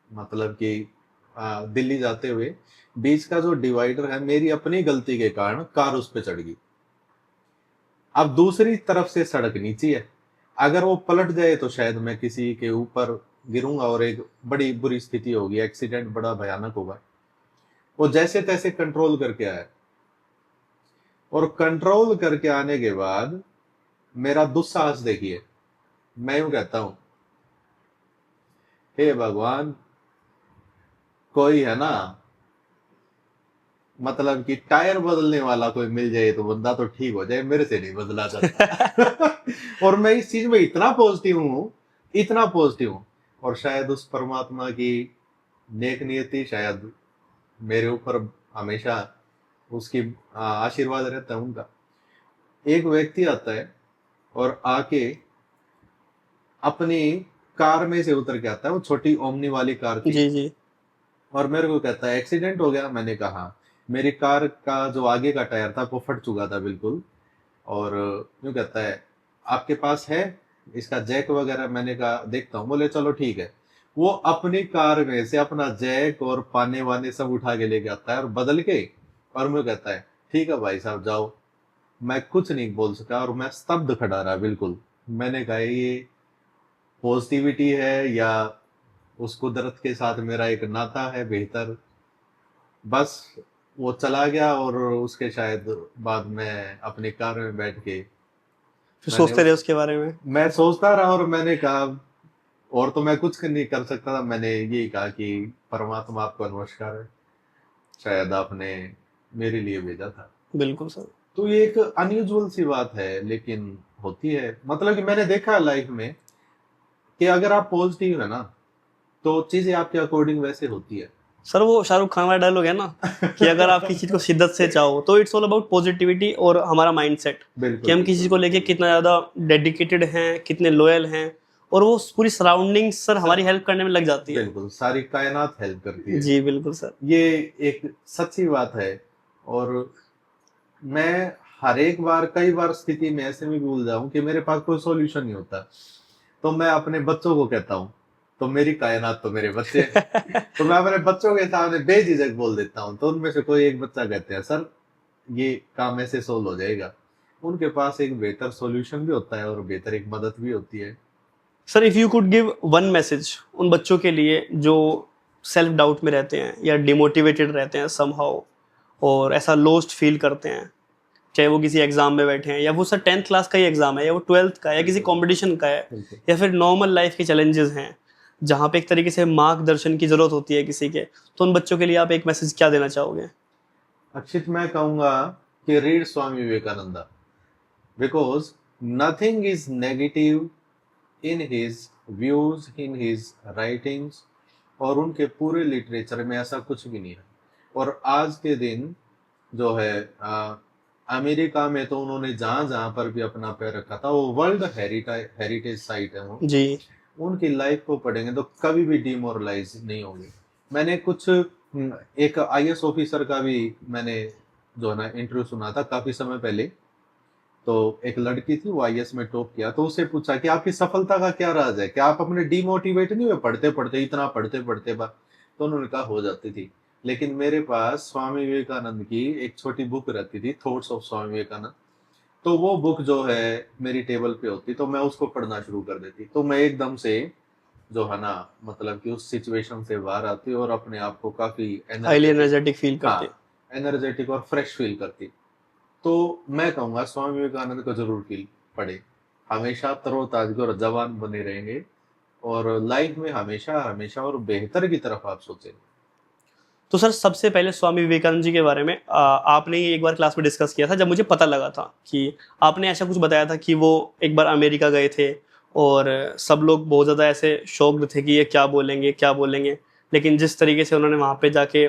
मतलब कि दिल्ली जाते हुए बीच का जो डिवाइडर है, मेरी अपनी गलती के कारण कार उस पर चढ़ गई। अब दूसरी तरफ से सड़क नीचे है, अगर वो पलट जाए तो शायद मैं किसी के ऊपर गिरूंगा और एक बड़ी बुरी स्थिति होगी, एक्सीडेंट बड़ा भयानक होगा। वो जैसे तैसे कंट्रोल करके आया, और कंट्रोल करके आने के बाद मेरा दुस्साहस देखिए। मैं यूं कहता हूं, हे भगवान, कोई है ना, मतलब कि टायर बदलने वाला कोई मिल जाए तो बंदा तो ठीक हो जाए, मेरे से नहीं बदला जाता। और मैं इस चीज में इतना पॉजिटिव हूं, इतना पॉजिटिव हूं, और शायद उस परमात्मा की नेक नियति शायद मेरे ऊपर हमेशा उसकी आशीर्वाद रहता है उनका। एक व्यक्ति आता है और आके अपनी कार में से उतर के आता है, वो छोटी ओमनी वाली कार थी, जी जी। और मेरे को कहता है एक्सीडेंट हो गया। मैंने कहा हाँ। मेरी कार का जो आगे का टायर था वो फट चुका था बिल्कुल, और यूं कहता है आपके पास है इसका जैक वगैरह? मैंने कहा देखता हूँ। बोले चलो ठीक है। वो अपनी कार में से अपना जैक और पाने वाने सब उठा के लेके आता है और बदल के, और मुझे कहता है ठीक है भाई साहब जाओ। मैं कुछ नहीं बोल सका और मैं स्तब्ध खड़ा रहा बिल्कुल। मैंने कहा ये पॉजिटिविटी है या उस कुदरत के साथ मेरा एक नाता है बेहतर। बस वो चला गया, और उसके शायद बाद में अपनी कार में बैठ के फिर मैंने सोचते रहे उसके बारे में। मैं सोचता रहा, और मैंने कहा और तो मैं कुछ नहीं कर सकता था। मैंने यही कहा कि परमात्मा आपको नमस्कार है, शायद आपने मेरे लिए भेजा था। बिल्कुल सर। तो ये एक अनयूजुअल सी बात है, लेकिन होती है। मतलब कि मैंने देखा लाइफ में कि अगर आप पॉजिटिव है ना, तो चीजें आपके अकॉर्डिंग वैसे होती है। सर वो शाहरुख खान वाला डायलॉग है ना कि अगर आप किसी चीज को शिद्दत से चाहो, तो इट्स ऑल अबाउट पॉजिटिविटी और हमारा माइंडसेट, बिल्कुल कि हम किसी चीज को लेके कितना ज्यादा डेडिकेटेड हैं, कितने लॉयल हैं, और वो पूरी सराउंडिंग्स सर हमारी हेल्प करने में लग जाती है। बिल्कुल सारी कायनात हेल्प करती है। जी बिल्कुल सर। ये एक सच्ची बात है। और मैं हर एक बार, कई बार स्थिति में ऐसे में भूल जाऊं कि मेरे पास कोई सॉल्यूशन नहीं होता, तो मैं अपने बच्चों को कहता हूँ, तो मेरी कायनात तो मेरे बच्चे हैं। तो मैं अपने बच्चों के सामने बेझिझक बोल देता हूँ, तो उनमें से कोई एक बच्चा कहते हैं सर ये काम ऐसे सोल्व हो जाएगा। उनके पास एक बेहतर सॉल्यूशन भी होता है और बेहतर एक मदद भी होती है। Sir if you could give one message उन बच्चों के लिए जो सेल्फ डाउट में रहते हैं या डिमोटिवेटेड रहते हैं समहाउ, और ऐसा लोस्ट फील करते हैं, चाहे वो किसी एग्जाम में बैठे हैं या वो सर 10th क्लास का ही एग्जाम है या वो 12th का है या किसी कंपटीशन का है बिल्कुल। या फिर नॉर्मल लाइफ के चैलेंजेस हैं जहाँ पे एक तरीके से मार्गदर्शन की जरूरत होती है किसी के, तो उन बच्चों के लिए आप एक मैसेज क्या देना चाहोगे? अक्षित, मैं कहूंगा कि read Swami Vivekananda, because nothing is negative in his views, in his writings, और उनके पूरे लिटरेचर में ऐसा कुछ भी नहीं है। और आज के दिन जो है अमेरिका में तो उन्होंने जहां जहां पर भी अपना पैर रखा था, वो वर्ल्ड हेरिटेज साइट है वो, जी। उनकी लाइफ को पढ़ेंगे तो कभी भी डिमोरलाइज नहीं होंगे। मैंने कुछ एक आईएएस ऑफिसर का भी मैंने जो है ना इंटरव्यू सुना था काफी समय पहले। तो एक लड़की थी, वो आईएएस में टॉप किया, तो उससे पूछा कि आपकी सफलता का क्या राज है, क्या आप अपने डिमोटिवेट नहीं हुए पढ़ते पढ़ते, इतना पढ़ते पढ़ते बात? तो उन्होंने कहा हो जाती थी, लेकिन मेरे पास स्वामी विवेकानंद की एक छोटी बुक रहती थी, थॉट्स ऑफ स्वामी विवेकानंद। तो वो बुक जो है मेरी टेबल पे होती, तो मैं उसको पढ़ना शुरू कर देती, तो मैं एकदम से जो है ना मतलब कि उस सिचुएशन से बाहर आती और अपने आप को काफी हाईली एनर्जेटिक फील करते। हाँ, एनर्जेटिक और फ्रेश फील करती। तो मैं कहूंगा स्वामी विवेकानंद को जरूर फील पढ़े, हमेशा तरोताजा और जवान बने रहेंगे, और लाइफ में हमेशा हमेशा और बेहतर की तरफ आप सोचें। तो सर सबसे पहले स्वामी विवेकानंद जी के बारे में आपने ही एक बार क्लास में डिस्कस किया था, जब मुझे पता लगा था कि आपने ऐसा कुछ बताया था कि वो एक बार अमेरिका गए थे और सब लोग बहुत ज़्यादा ऐसे शॉक्ड थे कि ये क्या बोलेंगे क्या बोलेंगे, लेकिन जिस तरीके से उन्होंने वहाँ पे जाके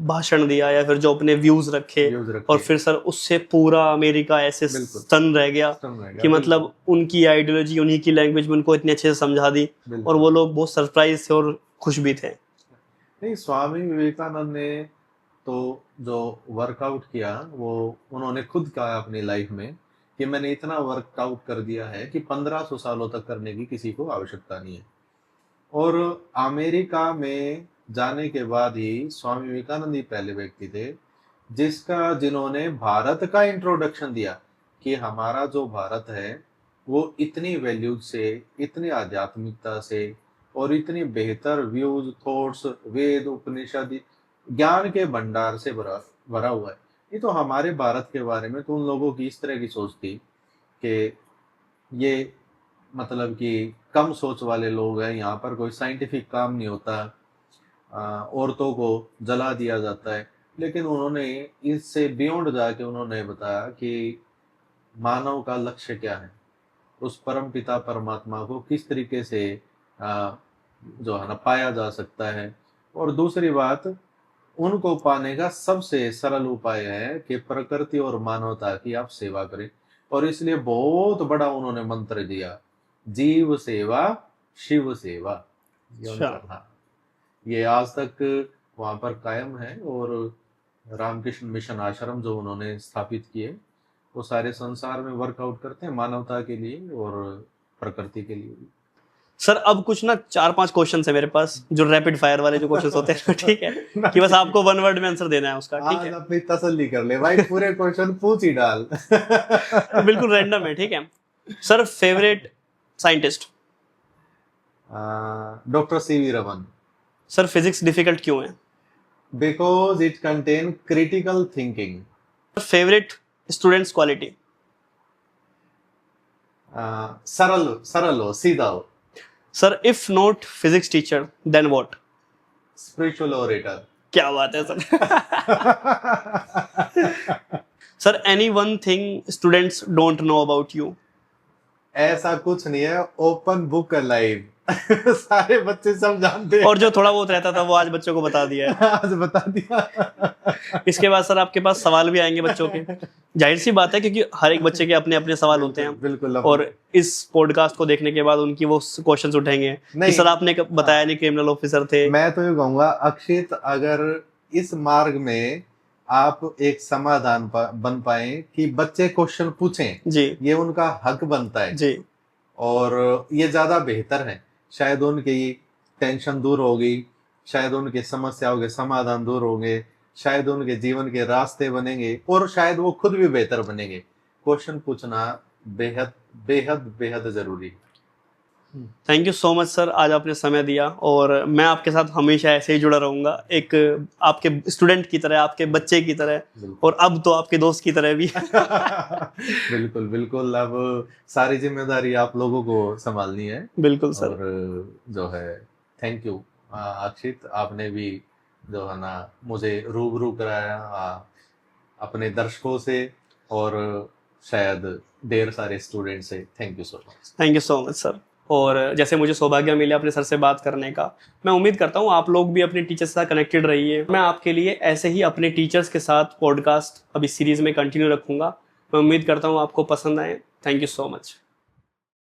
भाषण दिया या फिर जो अपने व्यूज़ रखे, व्यूज रखे। और फिर सर उससे पूरा अमेरिका ऐसे बिल्कुल। स्तन रह गया स्तन रह गया, कि मतलब उनकी आइडियोलॉजी उन्हीं की लैंग्वेज में उनको इतने अच्छे से समझा दी, बिल्कुल। और वो लोग बहुत सरप्राइज थे और खुश भी थे। नहीं, स्वामी विवेकानंद ने तो जो वर्कआउट किया वो उन्होंने खुद कहा अपनी लाइफ में कि मैंने इतना वर्कआउट कर दिया है कि 1500 सालों तक करने की किसी को आवश्यकता नहीं है। और अमेरिका में जाने के बाद ही स्वामी विवेकानंद ही पहले व्यक्ति थे जिन्होंने भारत का इंट्रोडक्शन दिया कि हमारा जो भारत है वो इतनी वैल्यूज से, इतनी आध्यात्मिकता से और इतनी बेहतर व्यूज, थॉट्स, वेद, उपनिषद, ज्ञान के भंडार से भरा भरा हुआ है। ये तो हमारे भारत के बारे में तो उन लोगों की इस तरह की सोच थी कि ये मतलब कि कम सोच वाले लोग हैं, यहाँ पर कोई साइंटिफिक काम नहीं होता, औरतों को जला दिया जाता है। लेकिन उन्होंने इससे बियॉन्ड जाके उन्होंने बताया कि मानव का लक्ष्य क्या है, उस परम पिता परमात्मा को किस तरीके से जो है ना पाया जा सकता है। और दूसरी बात, उनको पाने का सबसे सरल उपाय है कि प्रकृति और मानवता की आप सेवा करें। और इसलिए बहुत बड़ा उन्होंने मंत्र दिया, जीव सेवा शिव सेवा। ये उनका था, ये आज तक वहां पर कायम है। और रामकृष्ण मिशन आश्रम जो उन्होंने स्थापित किए वो सारे संसार में वर्कआउट करते हैं मानवता के लिए और प्रकृति के लिए भी। सर अब कुछ ना 4-5 क्वेश्चन है मेरे पास, जो रैपिड फायर वाले जो क्वेश्चन होते हैं, ठीक है, कि बस आपको 1 वर्ड में आंसर देना है उसका, ठीक है? आज अपनी तसल्ली कर ले भाई, पूरे क्वेश्चन पूछ ही डाल। बिल्कुल रैंडम है, ठीक है? Sir favourite scientist? Doctor C V Raman. Sir physics difficult क्यों है? Because it contain critical thinking. Favourite students quality? सरल सरल हो, सीधा हो। Sir if not physics teacher then what? Spiritual orator. क्या बात है sir. Sir any one thing students don't know about you? ऐसा कुछ नहीं है, ओपन बुक लाइव। सारे बच्चे सब जानते हैं। और जो थोड़ा बहुत रहता था वो आज बच्चों को बता दिया है। आज बता दिया। इसके बाद सर आपके पास सवाल भी आएंगे बच्चों के, जाहिर सी बात है, क्योंकि हर एक बच्चे के अपने अपने सवाल होते हैं। बिल्कुल। और इस पॉडकास्ट को देखने के बाद उनकी वो क्वेश्चंस उठेंगे कि सर आपने बताया नहीं क्रिमिनल ऑफिसर थे। मैं तो ये कहूंगा अक्षित, अगर इस मार्ग में आप एक समाधान बन पाए कि बच्चे क्वेश्चन पूछें जी, ये उनका हक बनता है जी, और ये ज्यादा बेहतर है। शायद उनकी टेंशन दूर होगी, शायद उनकी समस्याओं के समाधान दूर होंगे, शायद उनके जीवन के रास्ते बनेंगे और शायद वो खुद भी बेहतर बनेंगे। क्वेश्चन पूछना बेहद बेहद बेहद जरूरी है। Thank you so much sir, आज आपने समय दिया और मैं आपके साथ हमेशा ऐसे ही जुड़ा रहूंगा, एक आपके स्टूडेंट की तरह, आपके बच्चे की तरह, बिल्कुल। और अब तो आपके दोस्त की तरह भी। बिल्कुल बिल्कुल, अब सारी जिम्मेदारी आप लोगों को संभालनी है। बिल्कुल सर। और जो है, थैंक यू अक्षित, आपने भी जो है ना मुझे रूबरू कराया अपने दर्शकों से और शायद ढेर सारे स्टूडेंट से। Thank you so much. Thank you so much sir. और जैसे मुझे सौभाग्य मिला अपने सर से बात करने का, मैं उम्मीद करता हूँ आप लोग भी अपने टीचर्स के साथ कनेक्टेड रहिए। मैं आपके लिए ऐसे ही अपने टीचर्स के साथ पॉडकास्ट अभी सीरीज में कंटिन्यू रखूंगा। मैं उम्मीद करता हूँ आपको पसंद आए। Thank you so much.